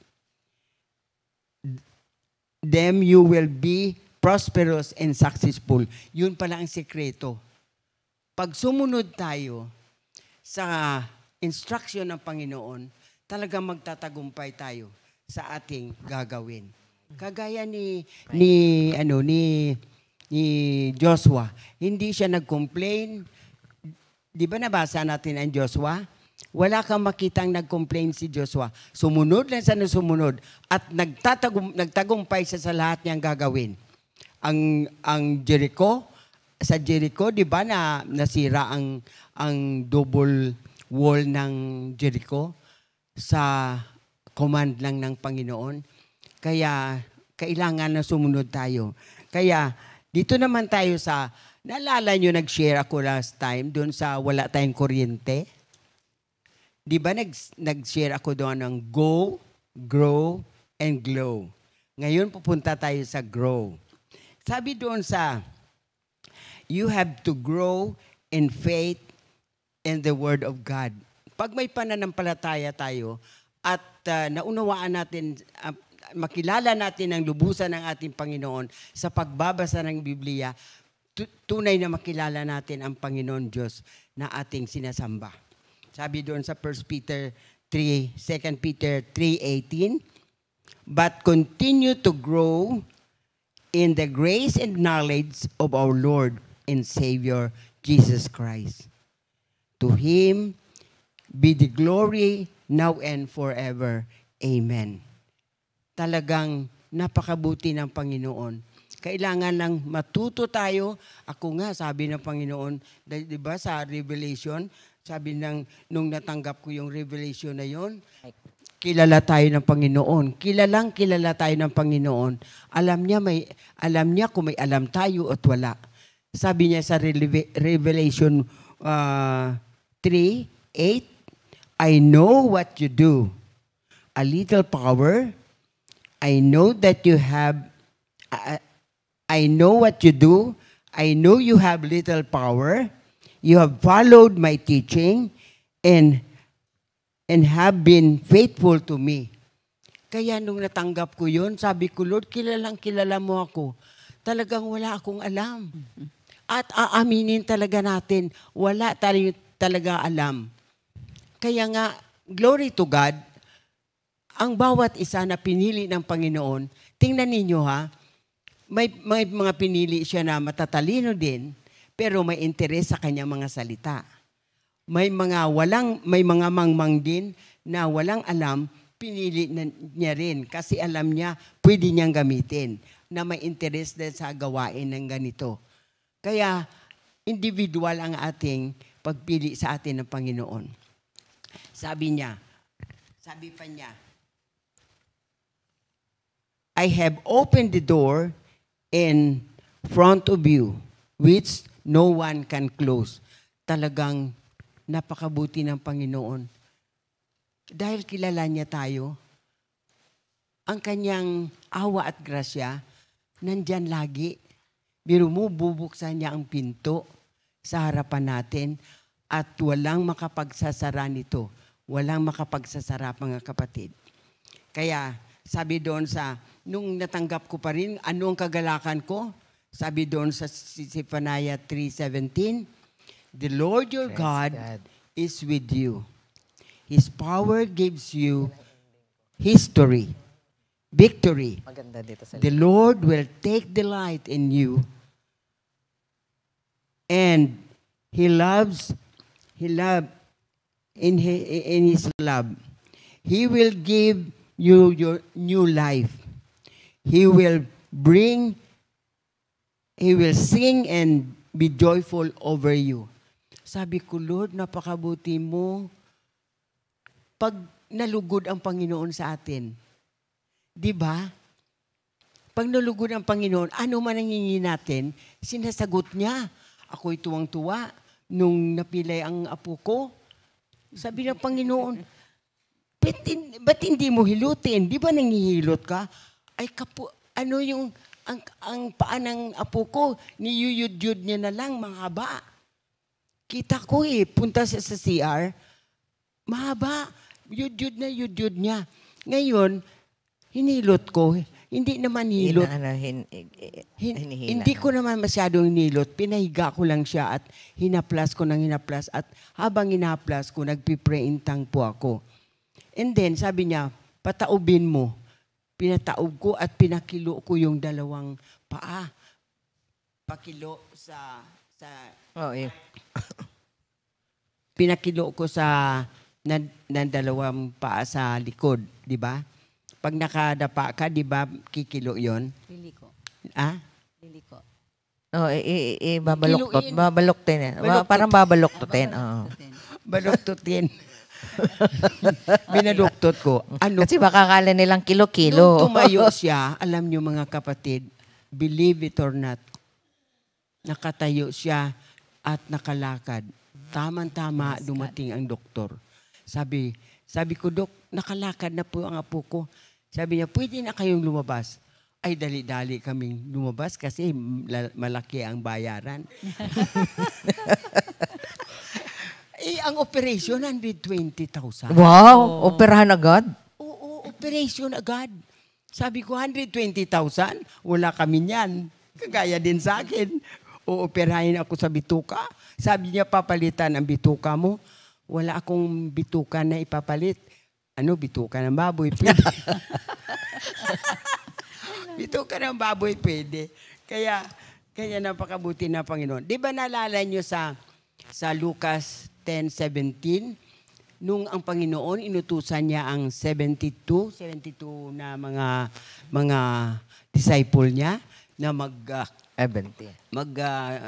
Then you will be prosperous and successful. Yun pala ang sekreto. Pag sumunod tayo sa instruction ng Panginoon, talagang magtatagumpay tayo sa ating gagawin. Kagaya ni Joshua, hindi siya nag-complain. Di ba nabasa natin ang Joshua? Wala kang makitang nag-complain si Joshua. Sumunod lang siya na sumunod at nagtagumpay siya sa lahat niyang gagawin. Ang Jericho, sa Jericho, di ba nasira ang double wall ng Jericho sa command lang ng Panginoon. Kaya kailangan na sumunod tayo. Kaya dito naman tayo sa, naalala nyo nag-share ako last time doon sa wala tayong kuryente? Di ba nag-share ako doon ng go, grow, and glow. Ngayon pupunta tayo sa grow. Sabi doon sa, you have to grow in faith in the Word of God. Pag may pananampalataya tayo at naunawaan natin, makilala natin ang lubusan ng ating Panginoon sa pagbabasa ng Biblia, tunay na makilala natin ang Panginoon Diyos na ating sinasamba. Sabi doon sa 2 Peter 3:18, but continue to grow in the grace and knowledge of our Lord and Savior, Jesus Christ. To Him be the glory now and forever. Amen. Talagang napakabuti ng Panginoon. Kailangan lang matuto tayo. Ako nga, sabi ng Panginoon, di ba sa Revelation, sabi nung natanggap ko yung revelation na yon, kilala tayo ng Panginoon. Kilala tayo ng Panginoon. Alam niya kung may alam tayo at wala. Sabi niya sa Revelation 3:8, I know what you do. A little power. I know that you have, I know what you do. I know you have little power. You have followed my teaching and have been faithful to me. Kaya nung natanggap ko yun, sabi ko, Lord, kilala mo ako. Talagang wala akong alam. At aaminin talaga natin, wala tayo talaga alam. Kaya nga, glory to God, ang bawat isa na pinili ng Panginoon, tingnan ninyo ha, may mga pinili siya na matatalino din, pero may interes sa kanyang mga salita. May mga mangmang din na walang alam, pinili niya rin kasi alam niya pwede niyang gamitin na may interes din sa gawain ng ganito. Kaya individual ang ating pagpili sa atin ng Panginoon. sabi pa niya, I have opened the door in front of you, which no one can close. Talagang napakabuti ng Panginoon. Dahil kilala niya tayo, ang kanyang awa at grasya, nandyan lagi. Biro mo, bubuksan niya ang pinto sa harapan natin at walang makapagsasara nito. Walang makapagsasara, mga kapatid. Kaya, sabi doon nung natanggap ko pa rin, ano ang kagalakan ko? Sabi doon sa Zephaniah 3:17, the Lord your God is with you. His power gives you victory. Maganda dito sa The Lord will take delight in you, and He loves in His love. He will give you your new life. He will sing and be joyful over you. Sabi ko, Lord, napakabuti mo. Pag nalugod ang Panginoon sa atin, di ba? Pag nalugod ang Panginoon, ano man ang hihingi natin, sinasagot niya. Ako'y tuwang-tuwa nung napilay ang apo ko. Sabi ng Panginoon, ba't hindi mo hilutin? Di ba nangihilot ka? Ay, ang paa ng apo ko, niyuyud-yud niya na lang, mahaba. Kita ko punta sa CR, mahaba, yud-yud niya. Ngayon, hinilot ko, hindi naman hilot. Hindi ko naman masyadong hinilot, pinahiga ko lang siya at hinaplas ko at habang hinaplas ko, nagpipreintang po ako. And then, sabi niya, pataubin mo. Pinataob ko at pinakilo ko yung dalawang paa. Pakilo pinakilo ko ng dalawang paa sa likod, di ba? Pag nakadapa ka, di ba, kikilo yon? Lili ko. Lili ko. Babaloktin. Parang babaloktutin. Baloktutin. Binaluktot ko. Kasi baka kala nilang kilo-kilo. Nung tumayo siya, alam niyo mga kapatid, believe it or not, nakatayo siya at nakalakad. Tama-tama dumating ang doktor. Sabi ko, Dok, nakalakad na po ang apo ko. Sabi niya, pwede na kayong lumabas. Ay, dali-dali kaming lumabas kasi malaki ang bayaran. Ang operation, 120,000. Wow! Operahan agad? Oo, operation agad. Sabi ko, 120,000? Wala kami niyan. Kagaya din sa akin. Ooperahin ako sa bituka. Sabi niya, papalitan ang bituka mo. Wala akong bituka na ipapalit. Bituka ng baboy? Pwede. Bituka ng baboy, pwede. Kaya napakabuti na Panginoon. Di ba naalala niyo sa Lucas 10:17, nung ang Panginoon inutusan niya ang 72 na mga disciple niya na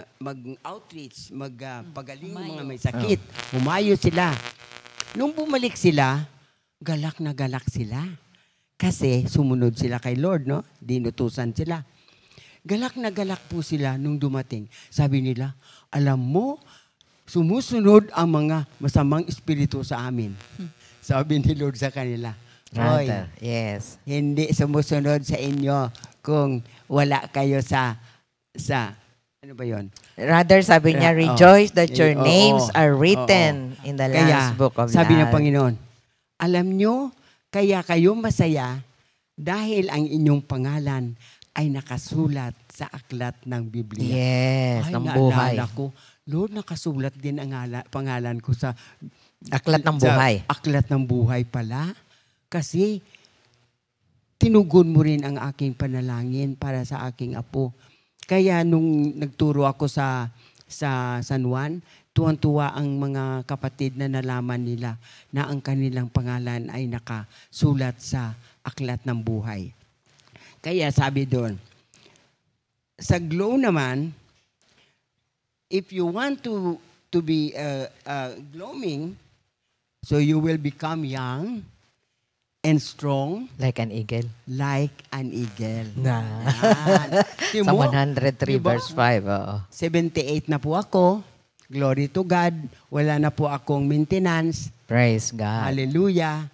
mag-outreach, magpagaling ng mga may sakit. Humayo sila. Nung bumalik sila, galak na galak sila. Kasi sumunod sila kay Lord, no? Dinutusan sila. Galak na galak po sila nung dumating. Sabi nila, alam mo, sumusunod ang mga masamang espiritu sa amin. Sabi ni Lord sa kanila, Hoy, yes. Hindi sumusunod sa inyo kung wala kayo sa ano ba yon? Rather, sabi niya, rejoice that your names are written in the Lamb's Book of Life. Sabi ng Panginoon, alam nyo, kaya kayo masaya dahil ang inyong pangalan ay nakasulat sa aklat ng Biblia. Yes, ng buhay. Naalala ko, Lord, nakasulat din ang pangalan ko sa aklat ng buhay. Aklat ng buhay pala. Kasi tinugon mo rin ang aking panalangin para sa aking apo. Kaya nung nagturo ako sa San Juan, tuwan-tuwa ang mga kapatid na nalaman nila na ang kanilang pangalan ay nakasulat sa aklat ng buhay. Kaya sabi doon, sa Glow naman, if you want to be gloaming, So you will become young and strong Like an eagle. like an eagle. Na. Yan. Sa Timo, 103 diba? verse 5. Oo. 78 na po ako. Glory to God. Wala na po akong maintenance. Praise God. Hallelujah.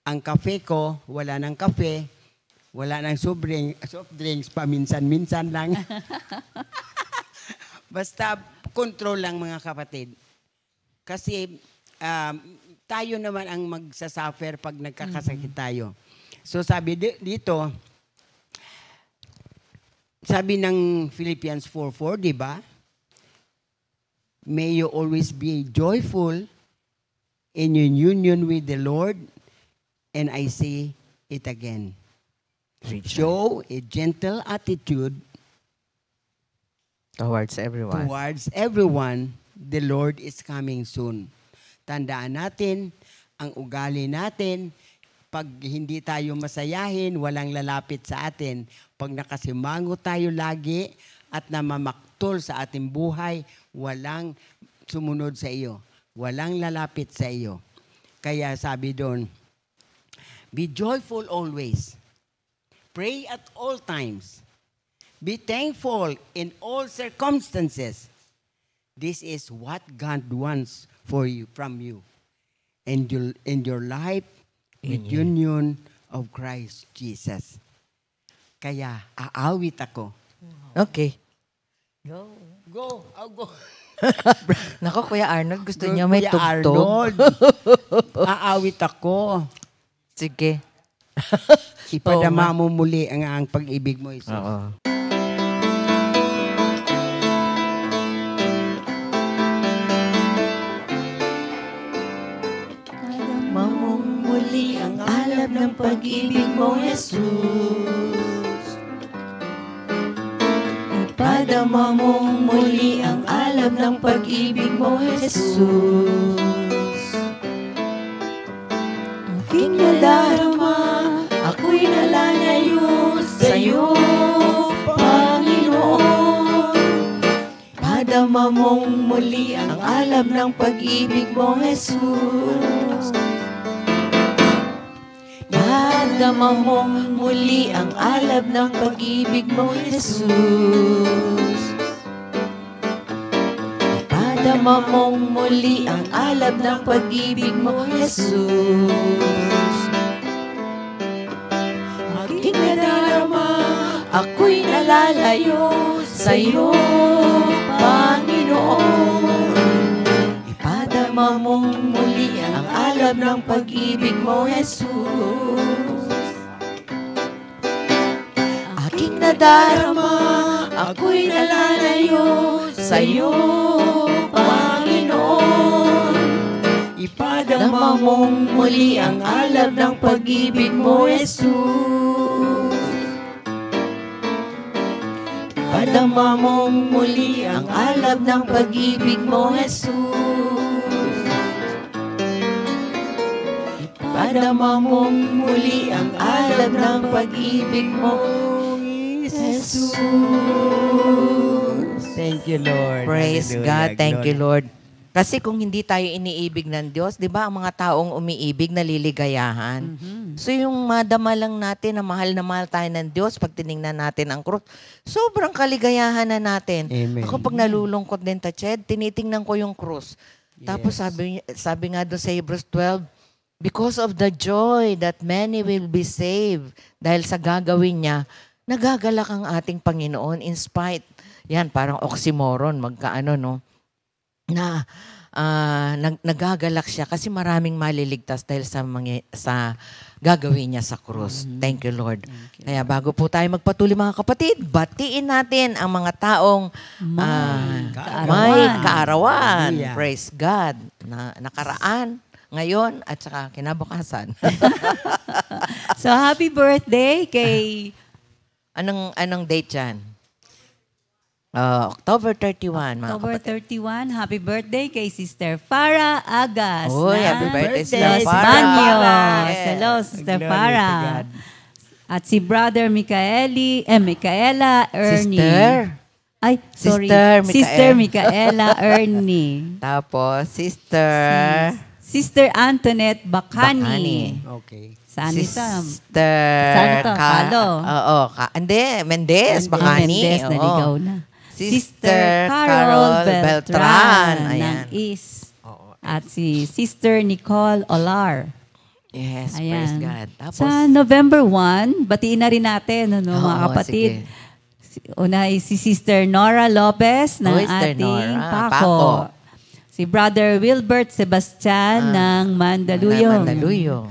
Ang kape ko, wala ng kape. Wala ng soft drinks, paminsan-minsan lang. Basta control lang mga kapatid. Kasi tayo naman ang magsasuffer pag nagkakasakit tayo. So sabi dito, sabi ng Philippians 4:4, di ba? May you always be joyful in your union with the Lord. And I say it again. Show a gentle attitude Towards everyone. towards everyone. The Lord is coming soon. Tandaan natin, ang ugali natin, pag hindi tayo masayahin, walang lalapit sa atin. Pag nakasimango tayo lagi at namamaktol sa ating buhay, walang sumunod sa iyo. Walang lalapit sa iyo. Kaya sabi doon, be joyful always. Pray at all times. Be thankful in all circumstances. This is what God wants for you, from you. And your life with union of Christ Jesus. Kaya, aawit ako. Okay. Go, I'll go. Nako, Kuya Arnold, gusto Go, niya may Kuya tugtog. Arnold. Aawit ako. Sige. Ipadama mo muli ang pag-ibig mo, Jesus. Oo. Mamumuli ang alab ng pag-ibig mo, Jesus. Ipadama mong muli ang alab ng pag-ibig mo, Jesus. Aking nadarama, ako'y nalalayo sa'yo, Panginoon. Padama mong muli ang alab ng pag-ibig mo, Jesus. Padama mong muli ang alab ng pag-ibig mo, Jesus. Padama mong muli ang alab ng pag-ibig mo, Jesus. Aking nadarama, ako'y nalalayo sa'yo, Panginoon. Ipadama mong muli ang alab ng pag-ibig mo, Jesus. Aking nadarama, ako'y nalalayo sa'yo, Panginoon. Ipadama mong muli ang alab ng pag-ibig mo, Jesus. Ipadama mong muli ang alab ng pag-ibig mo, Jesus. Ipadama mong muli ang alab ng pag-ibig mo, Jesus. Thank you, Lord. Praise Hallelujah. God. Thank you, Glory. Lord. Kasi kung hindi tayo iniibig ng Diyos, di ba, ang mga taong umiibig, naliligayahan. So yung madama lang natin na mahal tayo ng Diyos, pag tinignan natin ang krus, sobrang kaligayahan na natin. Amen. Ako pag nalulungkot din, Tached, tinitingnan ko yung krus. Tapos sabi nga doon sa Hebrews 12, because of the joy that many will be saved, dahil sa gagawin niya, nagagalak ang ating Panginoon in spite. Yan, parang oxymoron, magkaano, no? Na nagagalak siya kasi maraming maliligtas dahil sa gagawin niya sa krus. Thank you, Lord. Kaya bago po tayo magpatuloy, mga kapatid, batiin natin ang mga taong may kaarawan. Hallelujah. Praise God. Na nakaraan, ngayon, at saka kinabukasan. So, happy birthday kay... Anong date yan? October 31, mga October kapatid. 31, happy birthday kay Sister Farah Agas. Uy, ng happy birthday, Sister Los Farah. Baños. Yes. Hello, Sister Glory to Farah. God. At si Brother Micaela Ernie. Sister. Ay, sorry. Sister Micaela Ernie. Tapos, Sister Sister Antoinette Bacani. Bacani. Okay. Saan ito? Sister Saan ito? Kalo. Oo, hindi, Mendez, Bacani. Mendez, Oo. naligaw na. Sister Carol Beltran. Ayan. ng East. At si Sister Nicole Olar. Yes, Ayan. praise God. Tapos, Sa November 1, batiin na rin natin, mga Oo, kapatid. sige. Una ay si Sister Nora Lopez ng Sister ating Nora, Paco. Paco. Si Brother Wilbert Sebastian ng Mandaluyong. Mandaluyong.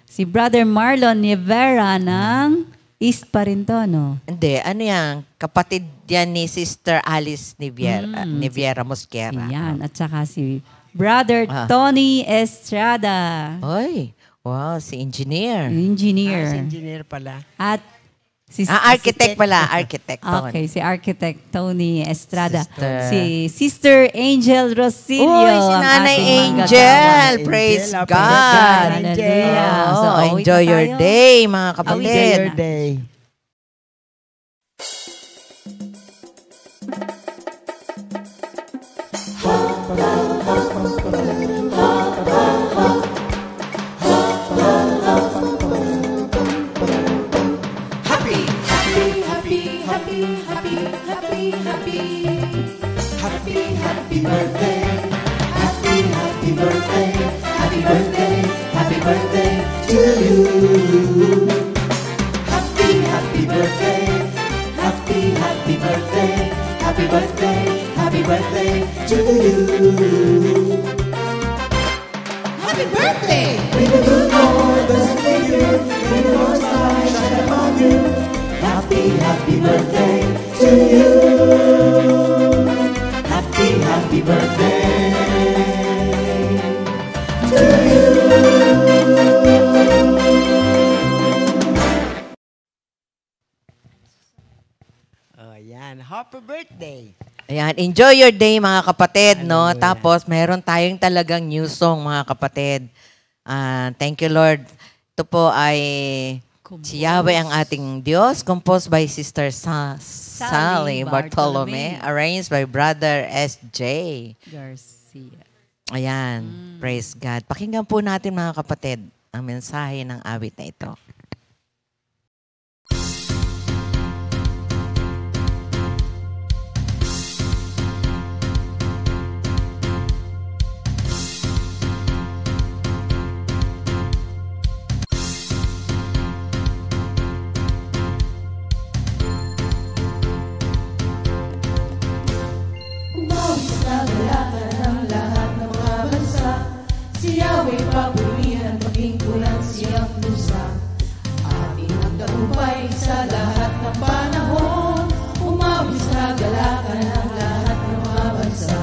Si Brother Marlon Rivera ng East pa rin to, no? Hindi, ano yan? Kapatid yan ni Sister Alice Niviera Mosquera. Yan. At saka si Brother Tony Estrada, Oy, wow, si engineer. Si engineer. engineer pala. At si Architect pala, architect. Okay, si Architect Tony Estrada. Sister. Si Sister Angel Rosilio. Uy, si ang Nanay ating Angel. Angel, Praise happy God. birthday, Hallelujah. Oh, So, awit enjoy na your tayo. day, mga Enjoy kapatid. your day. Happy, happy, happy, happy, happy, happy, happy. Happy, happy birthday. Happy, happy birthday. Happy birthday, happy birthday to you. Happy, happy birthday. Happy, happy birthday. Happy birthday, happy birthday to you. Happy birthday! May the good Lord doesn't figure, may the Lord's light shine upon you. Happy, happy birthday to you. Happy, happy birthday to you. Oh, yan. Happy birthday. Ayan, enjoy your day, mga kapatid, no? Hallelujah. Tapos, meron tayong talagang new song, mga kapatid. Thank you, Lord. Ito po ay si Yahweh ang ating Diyos, composed by Sister Sally Bartolome, arranged by Brother S.J. Garcia. Ayan, praise God. Pakinggan po natin, mga kapatid, ang mensahe ng awit na ito. Umawit sa galakan ng lahat ng mga bansa. Si Yahweh papurihan, maging kulang siyang pusa. Ating magtagumpay sa lahat ng panahon. Umawit sa galakan ng lahat ng mga bansa.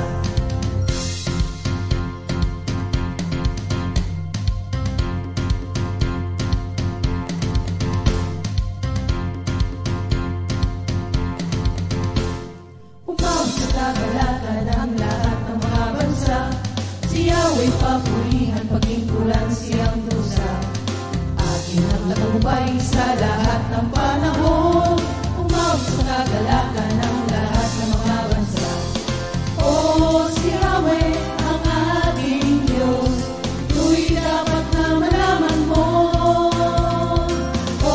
Umawit sa kagalakan ng lahat ng mga bansa. Si Yahweh papurihan, paging kulang siyang dusa. Ating nagtagumpay sa lahat ng panahon. Umawit sa kagalakan ng lahat ng mga bansa. O si Yahweh ang ating Diyos, ito'y dapat na malaman mo. O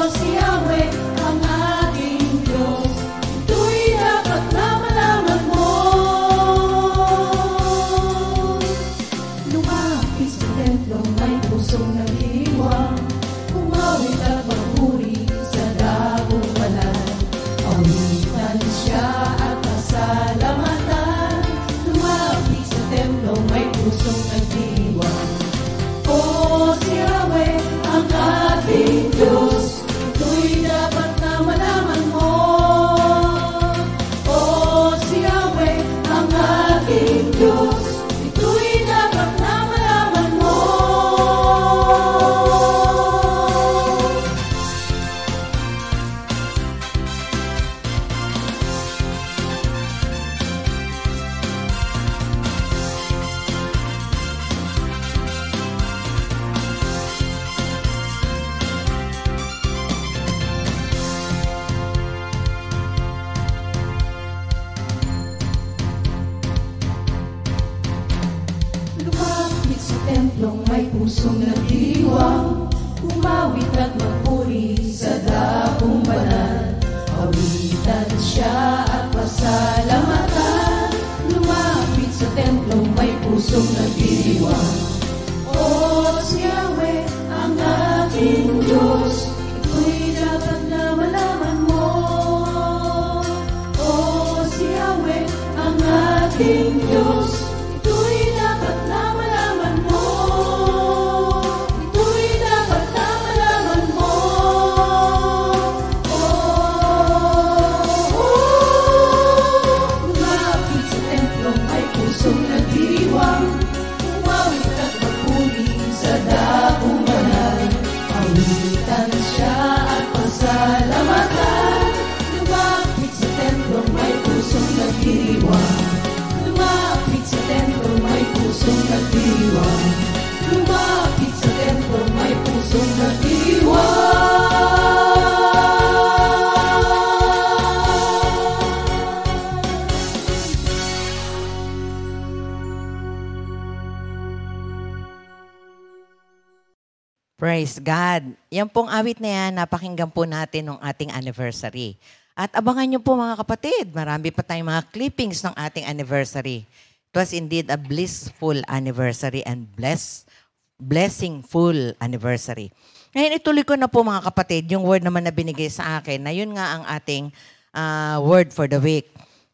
si Yahweh ang ating Diyos, ito'y dapat na malaman mo. Lumapit sa templo, may pusong nagdiwang. Umawit at magpuri sa dagong banal. Awitan siya at pasalamatan. Lumapit sa templo, may pusong nagdiwang. O si Yahweh ang ating Diyos, ito'y dapat na malaman mo. O si Yahweh ang ating Diyos, ito'y dapat na malaman mo. pusong nagdiriwang, umawit at magpuri sa dakong banal. Awitan siya at pasalamatan, lumapit sa templong may pusong nagdiriwang. O si Yahweh, ang aking Diyos, ito'y dapat na malaman mo. O si Yahweh, ang aking Diyos, ito'y dapat na malaman mo. Ito'y dapat na malaman mo. Lumapit sa templong may pusong nagdiriwang, umawit at magpuri sa dakong banal. Awitan siya at pasalamatan, lumapit sa templong may pusong nagdiriwang. Lumapit sa templong may pusong nagdiriwang. Lumapit sa templong may pusong nagdiriwang. Praise God. Yan pong awit na yan, napakinggan po natin ng ating anniversary. At abangan nyo po mga kapatid, marami pa tayong mga clippings ng ating anniversary. It was indeed a blissful anniversary and blessingful anniversary. Ngayon ituloy ko na po mga kapatid, yung word naman na binigay sa akin, na yun nga ang ating word for the week.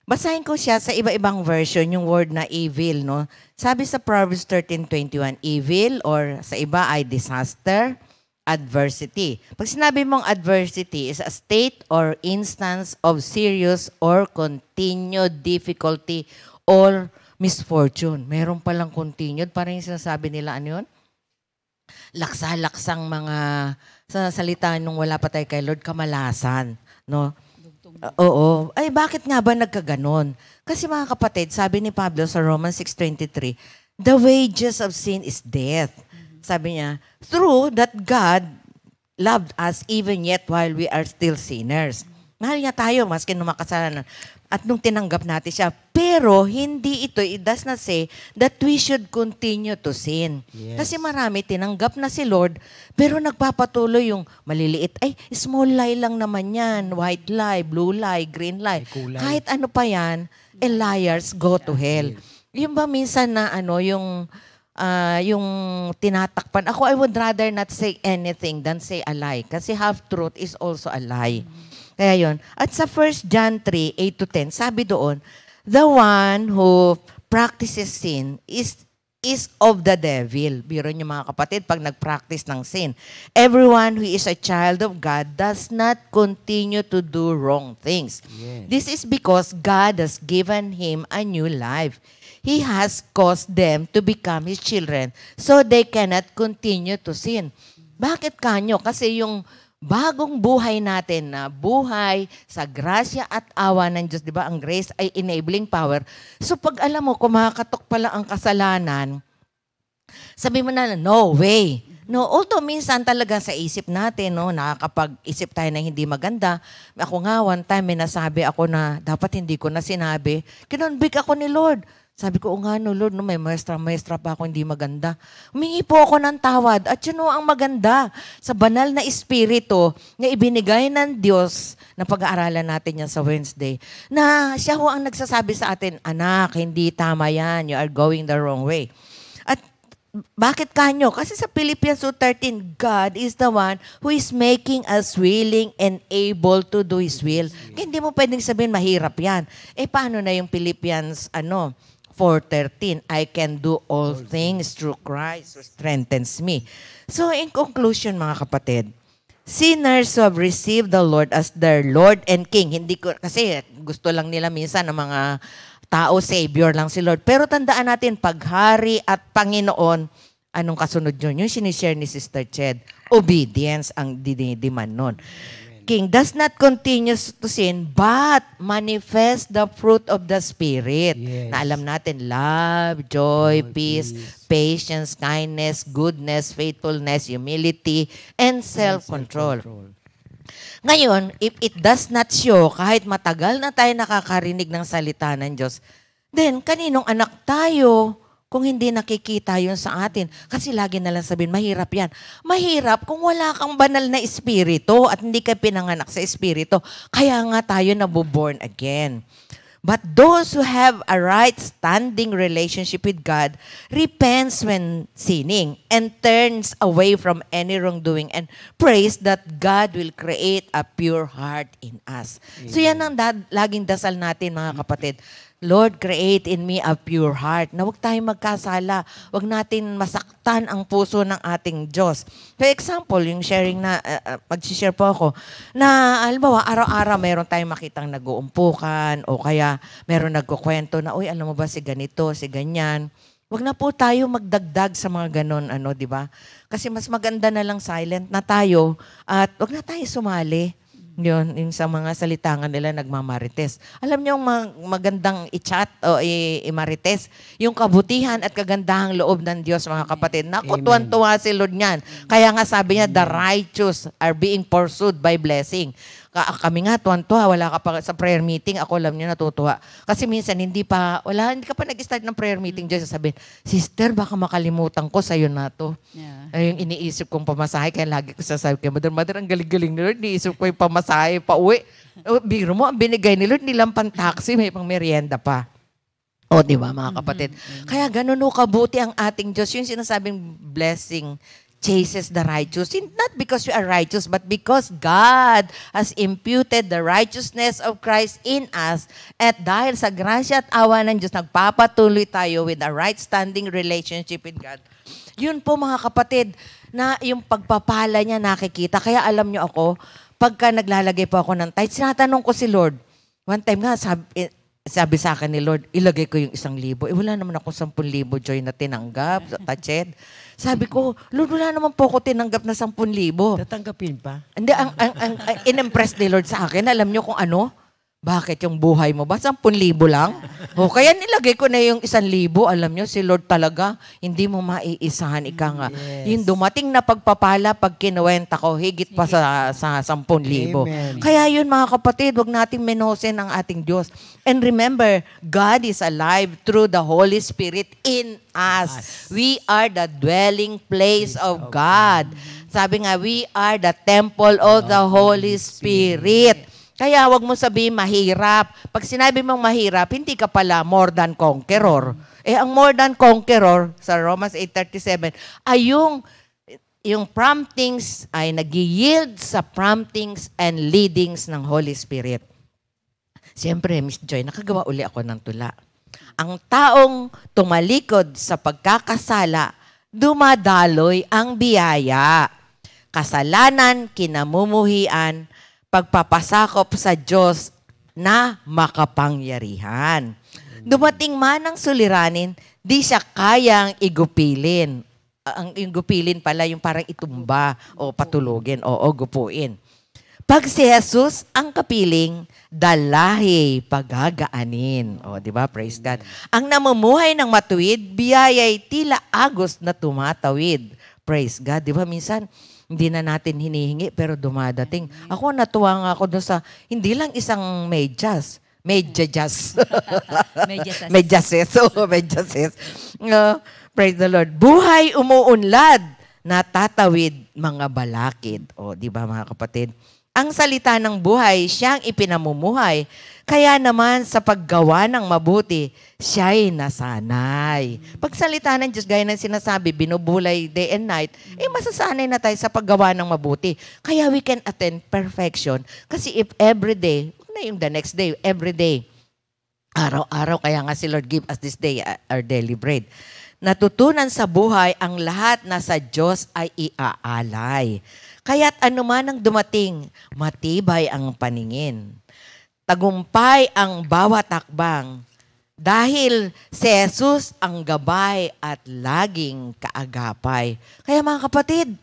Basahin ko siya sa iba-ibang version, yung word na evil, no? Sabi sa Proverbs 13:21, evil or sa iba ay disaster, adversity. Pag sinabi mong adversity is a state or instance of serious or continued difficulty or misfortune. Meron palang continued, parang yung sinasabi nila, ano yun? Laksa-laksang mga, sa salita nung wala pa tayo kay Lord, kamalasan, no? Oo. Ay, bakit nga ba nagkaganon? Kasi mga kapatid, sabi ni Pablo sa Romans 6:23, the wages of sin is death. Sabi niya, through that God loved us even yet while we are still sinners. Mahal niya tayo, maski nung makasalanan. At nung tinanggap natin siya, pero hindi ito, it does not say that we should continue to sin. Yes. Kasi marami, tinanggap na si Lord, pero nagpapatuloy yung maliliit. Ay, small lie lang naman yan. White lie, blue lie, green lie. kulay. Kahit ano pa yan, liars go to hell. Yung ba minsan na yung tinatakpan. Ako, I would rather not say anything than say a lie. Kasi half-truth is also a lie. Kaya yun. At sa 1 John 3:8-10, sabi doon, the one who practices sin is of the devil. Biro niyo mga kapatid, pag nag-practice ng sin. Everyone who is a child of God does not continue to do wrong things. Yes. This is because God has given him a new life. He has caused them to become His children so they cannot continue to sin. Bakit kanyo? Kasi yung bagong buhay natin na buhay sa grasya at awa ng Diyos, di ba? Ang grace ay enabling power. So pag alam mo, kumakatok pala ang kasalanan, sabi mo na, no way. No, although minsan talaga sa isip natin, no, nakakapag-isip tayo na hindi maganda. Ako nga, one time, may nasabi ako na dapat hindi ko na sinabi. Kinonvict ako ni Lord. Sabi ko, o nga no, Lord, no, may maestra pa ako hindi maganda. Humingi po ako ng tawad. At yun ang maganda sa banal na espiritu na ibinigay ng Diyos na pag-aaralan natin yan sa Wednesday, na siya ho ang nagsasabi sa atin, anak, hindi tama yan. You are going the wrong way. At bakit kanyo? Kasi sa Philippians 2:13, God is the one who is making us willing and able to do His will. Kaya hindi mo pwedeng sabihin, mahirap yan. Eh, paano na yung Philippians, 4:13, I can do all things through Christ who strengthens me. So in conclusion mga kapatid, sinners who have received the Lord as their Lord and King, kasi gusto lang nila minsan ng mga tao, Savior lang si Lord. Pero tandaan natin, paghari at Panginoon, anong kasunod yun? Yung sinishare ni Sister Ched, obedience ang dinidiman nun. King does not continue to sin, but manifest the fruit of the Spirit. Yes. Na alam natin, love, joy, peace, patience, kindness, goodness, faithfulness, humility, and self-control. Ngayon, if it does not show, kahit matagal na tayo nakakarinig ng salita ng Diyos, then kaninong anak tayo kung hindi nakikita yun sa atin. Kasi lagi nalang sabihin, mahirap yan. Mahirap kung wala kang banal na espiritu at hindi ka pinanganak sa espiritu. Kaya nga tayo nabuborn again. But those who have a right standing relationship with God repents when sinning and turns away from any wrongdoing and prays that God will create a pure heart in us. Amen. So yan ang laging dasal natin, mga kapatid. Lord, create in me a pure heart. Na huwag tayong magkasala. Huwag natin masaktan ang puso ng ating Diyos. For example, yung sharing na, mag-share po ako, na halimbawa, araw-araw meron tayong makitang nag-uumpukan o kaya meron nagkukwento na, uy, alam mo ba si ganito, si ganyan. Huwag na po tayo magdagdag sa mga ganon, di ba? Kasi mas maganda na lang silent na tayo at huwag na tayo sumali. Yun, yung sa mga salitangan nila nagmamarites. Alam niyo yung magandang i-chat o i-marites, yung kabutihan at kagandahang loob ng Diyos, mga kapatid. Naku, tuwan-tuwa si Lord niyan. Kaya nga sabi niya, the righteous are being pursued by blessing. Kami nga, tuwan-tuwa, wala ka pa sa prayer meeting, ako alam niyo natutuwa. Kasi minsan, hindi ka pa nag-start ng prayer meeting, Diyos sasabihin, sister, baka makalimutan ko sa'yo na to. Yeah. Ay, yung iniisip kong pamasahe, kaya lagi ko sasabi kay Mother, ang galing-galing ni Lord, iniisip ko yung pamasahe, pauwi. Biro mo, ang binigay ni Lord, nilang pang-taxi, may pang merienda pa. O, di ba, mga kapatid? Kaya ganun o kabuti ang ating Diyos. Yung sinasabing blessing, chases the righteous. Not because we are righteous, but because God has imputed the righteousness of Christ in us. At dahil sa grasya at awa ng Diyos, nagpapatuloy tayo with a right standing relationship with God. Yun po, mga kapatid, na yung pagpapala niya nakikita. Kaya alam niyo ako, pagka naglalagay po ako ng tithes, sinatanong ko si Lord. One time nga, sabi sa akin ni Lord, ilagay ko yung 1,000. Wala naman ako 10,000 Joy na tinanggap sa Tached. Sabi ko, Lord, wala naman po ako tinanggap na 10,000. Tatanggapin pa? Hindi, ang in-impress ni Lord sa akin, alam niyo kung ano? Bakit yung buhay mo ba? 10,000 lang? O, kaya nilagay ko na yung 1,000. Alam niyo, si Lord talaga, hindi mo maiisahan, ika nga. Yes. Yung dumating na pagpapala, pag kinuwenta ko, higit pa sa 10,000. Kaya yun, mga kapatid, wag nating menosin ang ating Diyos. And remember, God is alive through the Holy Spirit in us. We are the dwelling place of God. Sabi nga, we are the temple of the Holy Spirit. Kaya wag mo sabihin mahirap. Pag sinabi mong mahirap, hindi ka pala more than conqueror. Ang more than conqueror, sa Romans 8:37, ay yung promptings ay nag-yield sa promptings and leadings ng Holy Spirit. Siyempre, Miss Joy, nakagawa uli ako ng tula. Ang taong tumalikod sa pagkakasala, dumadaloy ang biyaya. Kasalanan, kinamumuhian, pagpapasakop sa Diyos na makapangyarihan. Dumating man ang suliranin, di siya kayang igupilin. Ang gupilin pala yung parang itumba o patulogin o gupuin. Pag si Jesus ang kapiling, dalahi pagagaanin. O, di ba? Praise God. Ang namumuhay ng matuwid, biyaya'y tila agos na tumatawid. Praise God. Di ba? Minsan, hindi na natin hinihingi pero dumadating. Ako natuwa nga ako doon sa, hindi lang isang medyas. Medyases. Praise the Lord. Buhay umuunlad, natatawid mga balakid. O, di ba mga kapatid? Ang salita ng buhay, siyang ipinamumuhay. Kaya naman sa paggawa ng mabuti, siya'y nasanay. Pagsalita ng Diyos, gaya ng sinasabi, binubulay day and night, masasanay na tayo sa paggawa ng mabuti. Kaya we can attain perfection. Kasi if every day, na yung the next day, every day, araw-araw, kaya nga si Lord give us this day our daily bread. Natutunan sa buhay, ang lahat na sa Diyos ay iaalay. Kaya't anuman ang dumating, matibay ang paningin. Tagumpay ang bawat hakbang dahil si Jesus ang gabay at laging kaagapay. Kaya mga kapatid,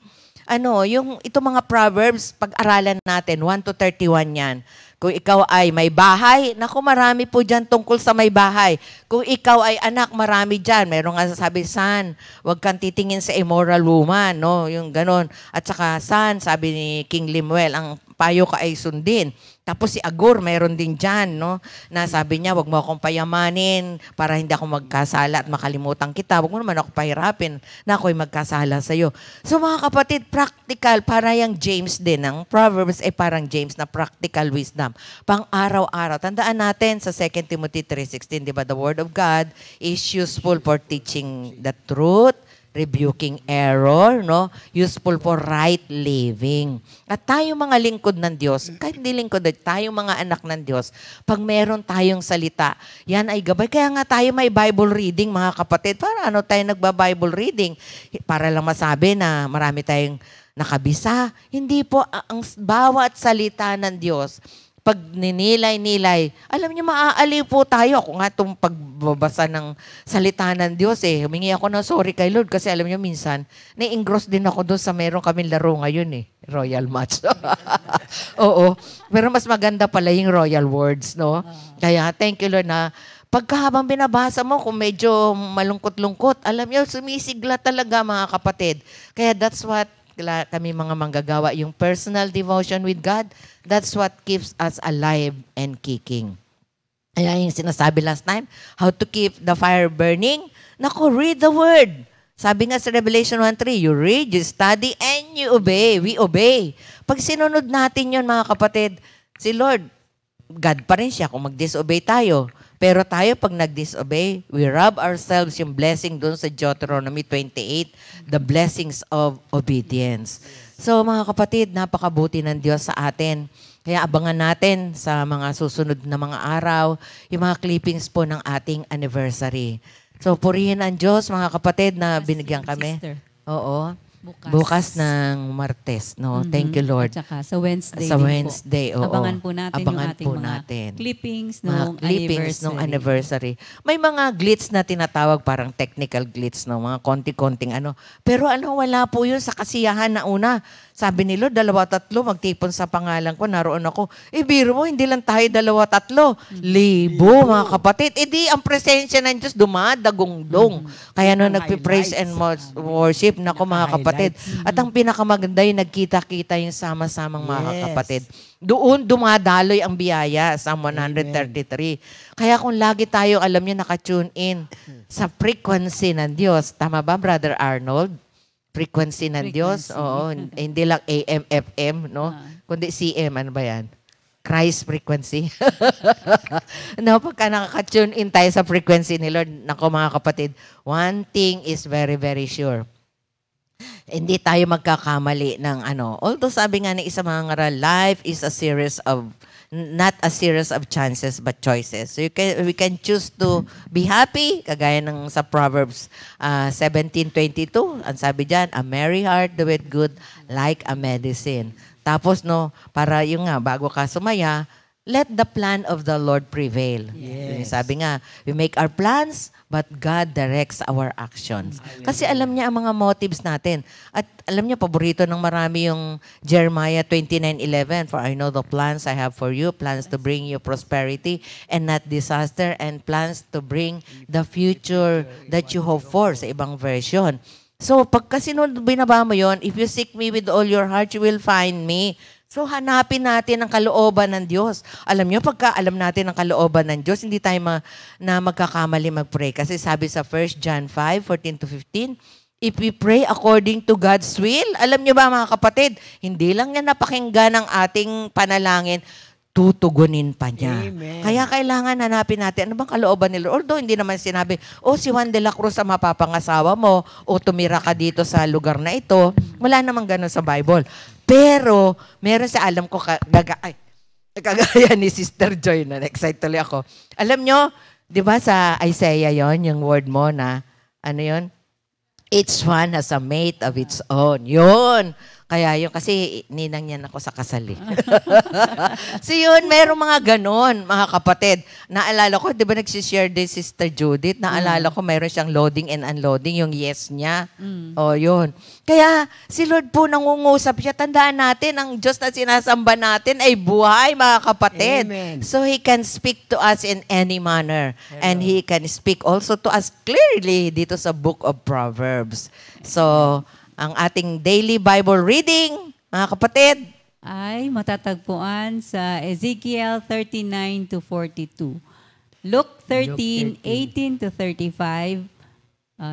itong mga Proverbs, pag-aralan natin, 1-31 yan. Kung ikaw ay may bahay, naku, marami po dyan tungkol sa may bahay. Kung ikaw ay anak, marami dyan. Meron nga sabi, son, huwag kang titingin sa immoral woman, no? Yung ganon. At saka, son, sabi ni King Lemuel, ang payo ka ay sundin. Tapos si Agur, mayroon din dyan, no? Na sabi niya, wag mo akong payamanin para hindi ako magkasala at makalimutan kita. Wag mo naman ako pahirapin na ako'y magkasala sa'yo. So mga kapatid, practical, para yung James din. Ang Proverbs ay parang James na practical wisdom. Pang araw-araw. Tandaan natin sa 2 Timothy 3:16, di ba? The Word of God is useful for teaching the truth, rebuking error, no? Useful for right living. At tayo mga lingkod ng Diyos, kahit hindi lingkod, tayo mga anak ng Diyos, pag meron tayong salita, yan ay gabay. Kaya nga tayo may Bible reading, mga kapatid. Para ano tayo nagba-Bible reading? Para lang masabi na marami tayong nakabisa. Hindi po, ang bawat salita ng Diyos, pag ninilay-nilay, alam niyo, maaaliw po tayo. Ako nga itong pagbabasa ng salita ng Diyos humingi ako ng sorry kay Lord kasi alam niyo minsan, na-engross din ako doon sa meron kaming laro ngayon Royal Match. Oo. Pero mas maganda pala yung Royal Words, no? Kaya thank you Lord na pagkahabang binabasa mo, kung medyo malungkot-lungkot, alam niyo, sumisigla talaga mga kapatid. Kaya that's what kami mga manggagawa, yung personal devotion with God, that's what keeps us alive and kicking. Kaya yung sinasabi last time, how to keep the fire burning? Naku, read the Word. Sabi nga sa Revelation 1:3, you read, you study, and you obey. We obey. Pag sinunod natin yun, mga kapatid, si Lord, God pa rin siya kung mag-disobey tayo. Pero tayo, pag nag-disobey, we rob ourselves yung blessing doon sa Deuteronomy 28, the blessings of obedience. So mga kapatid, napakabuti ng Diyos sa atin. Kaya abangan natin sa mga susunod na mga araw, yung mga clippings po ng ating anniversary. So purihin ang Diyos, mga kapatid, na binigyan kami. Sister. Oo. Bukas ng Martes, no? Thank you, Lord. At saka sa Wednesday Sa din Wednesday, po. oo. Abangan po natin Abangan yung ating po mga natin. clippings Mga nung clippings anniversary. nung anniversary. May mga glitz na tinatawag, parang technical glitz, no? Mga konti-konting ano. Pero wala po yun sa kasiyahan na una. Sabi ni Lord, 2-3 magtipon sa pangalan ko, naroon ako. Biro mo, hindi lang tayo 2-3. Libo, mga kapatid. Di ang presensya ng Diyos dumadagong-dong. Kaya nung nagpipraise and worship, nako mga kapatid. At ang pinakamaganda yung nagkita-kita yung sama-samang mga kapatid. Doon dumadaloy ang biyaya, Psalm 133. Kaya kung lagi tayo, alam niyo, nakatune in sa frequency ng Diyos. Tama ba, Brother Arnold? Frequency ng Diyos. Oo, hindi lang AM, FM, no? Kundi CM, ano ba yan? Christ frequency. No, pagka nakaka-tune in tayo sa frequency ni Lord, nako mga kapatid, one thing is very, very sure. Hindi tayo magkakamali ng Although sabi nga ng isang mga ngaral, life is a series of not a series of chances but choices. So we can choose to be happy, kagaya ng sa Proverbs 17:22. Ang sabi diyan, a merry heart doeth good like a medicine. Tapos para yung bago ka sumaya, let the plan of the Lord prevail. Yes. Sabi nga, we make our plans, but God directs our actions. Kasi alam niya ang mga motives natin. At alam niya, paborito ng marami yung Jeremiah 29:11, for I know the plans I have for you, plans to bring you prosperity and not disaster, and plans to bring the future that you hope for, sa ibang version. So, pagka binaba mo yon, if you seek me with all your heart, you will find me. So, hanapin natin ang kalooban ng Diyos. Alam niyo, pagka alam natin ang kalooban ng Diyos, hindi tayo magkakamali mag-pray. Kasi sabi sa 1 John 5:14-15, if we pray according to God's will, alam niyo ba mga kapatid, hindi lang niya napakinggan ang ating panalangin, tutugunin pa niya. Amen. Kaya kailangan hanapin natin, ano bang kalooban ni Lord? Although hindi naman sinabi, si Juan de la Cruz ang mapapangasawa mo, o tumira ka dito sa lugar na ito. Wala namang ganun sa Bible. Pero, meron sa alam ko, kagaya ni Sister Joy, na excited tuloy ako. Alam nyo, di ba sa Isaiah yon yung word mo na, yon? Each one has a mate of its own. Yun. Kaya yun, kasi ninang yan ako sa kasal. So yun, merong mga ganon, mga kapatid. Naalala ko, di ba nagsishare din Sister Judith? Naalala ko, meron siyang loading and unloading, yung yes niya. Yun. Kaya si Lord po nangungusap siya. Tandaan natin, ang Diyos na sinasamba natin ay buhay, mga kapatid. Amen. So He can speak to us in any manner. And He can speak also to us clearly dito sa Book of Proverbs. So, ang ating daily Bible reading, mga kapatid, ay matatagpuan sa Ezekiel 39 to 42. Luke 13, 18 to 35,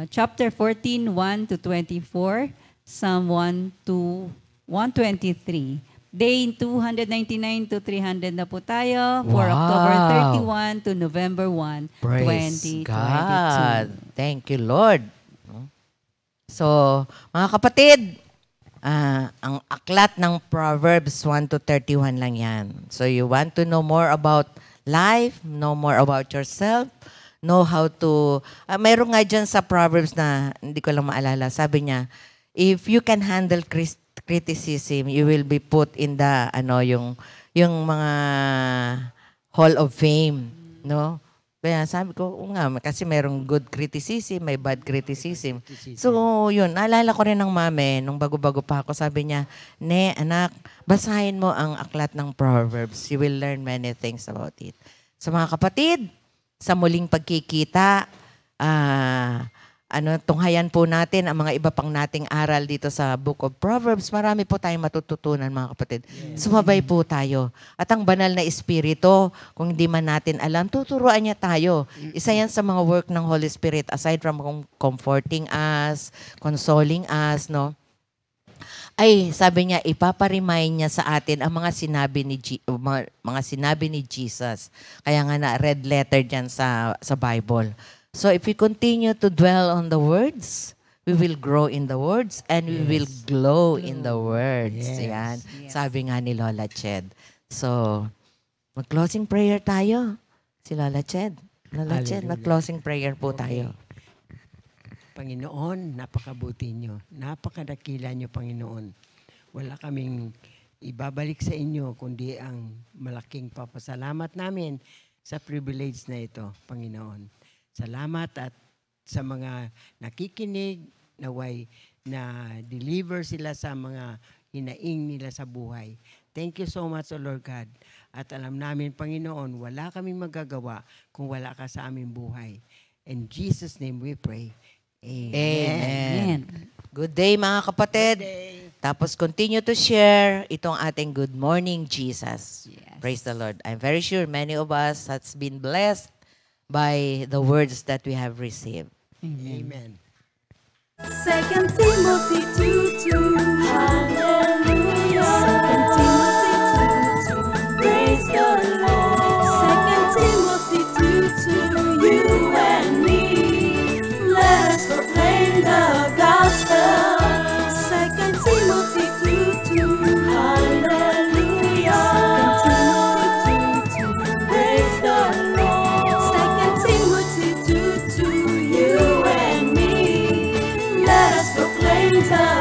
chapter 14, 1 to 24, Psalm 1 to 123. Day 299 to 300 na po tayo for Wow. October 31 to November 1, Praise 2022. God. Thank you, Lord. So, mga kapatid, ang aklat ng Proverbs 1 to 31 lang yan. So, you want to know more about life, know more about yourself, know how to... mayroon nga dyan sa Proverbs na, hindi ko lang maalala, sabi niya, if you can handle criticism, you will be put in the, yung mga Hall of Fame, no? Kaya sabi ko, nga, kasi merong good criticism, may bad criticism. So, yun, naalala ko rin ng mami, nung bago-bago pa ako, sabi niya, Ne, anak, basahin mo ang aklat ng Proverbs. You will learn many things about it. So, mga kapatid, sa muling pagkikita, tunghayan po natin ang mga iba pang nating aral dito sa Book of Proverbs. Marami po tayong matututunan, mga kapatid. Sumabay po tayo. At ang banal na espiritu, kung hindi man natin alam, tuturuan niya tayo. Isa yan sa mga work ng Holy Spirit, aside from comforting us, consoling us, no? Ay, sabi niya, ipaparemind niya sa atin ang mga sinabi ni Jesus. Kaya nga na red letter diyan sa Bible. So if we continue to dwell on the words, we will grow in the words and we will glow in the words. Yan. Sabi nga ni Lola Ched. So, mag-closing prayer tayo. Si Lola Ched. Lola Ched, mag-closing prayer po tayo. Panginoon, napakabuti nyo. Napakadakila nyo, Panginoon. Wala kaming ibabalik sa inyo, kundi ang malaking papasalamat namin sa privilege na ito, Panginoon. Salamat at sa mga nakikinig, naway na deliver sila sa mga hinaing nila sa buhay. Thank you so much, O Lord God. At alam namin, Panginoon, wala kaming magagawa kung wala ka sa aming buhay. In Jesus' name we pray. Amen. Good day, mga kapatid. Tapos continue to share itong ating Good Morning Jesus. Praise the Lord. I'm very sure many of us has been blessed by the words that we have received. Amen. 2 Timothy 2:2. Hallelujah. 2 Timothy 2:2. Praise the Lord. 2 Timothy 2:2. You and me, let us proclaim the gospel. 2 Timothy 2:2. Hallelujah. 2 Timothy 2:2. Praise the Lord. 2 Timothy 2:2. You and me, let us proclaim the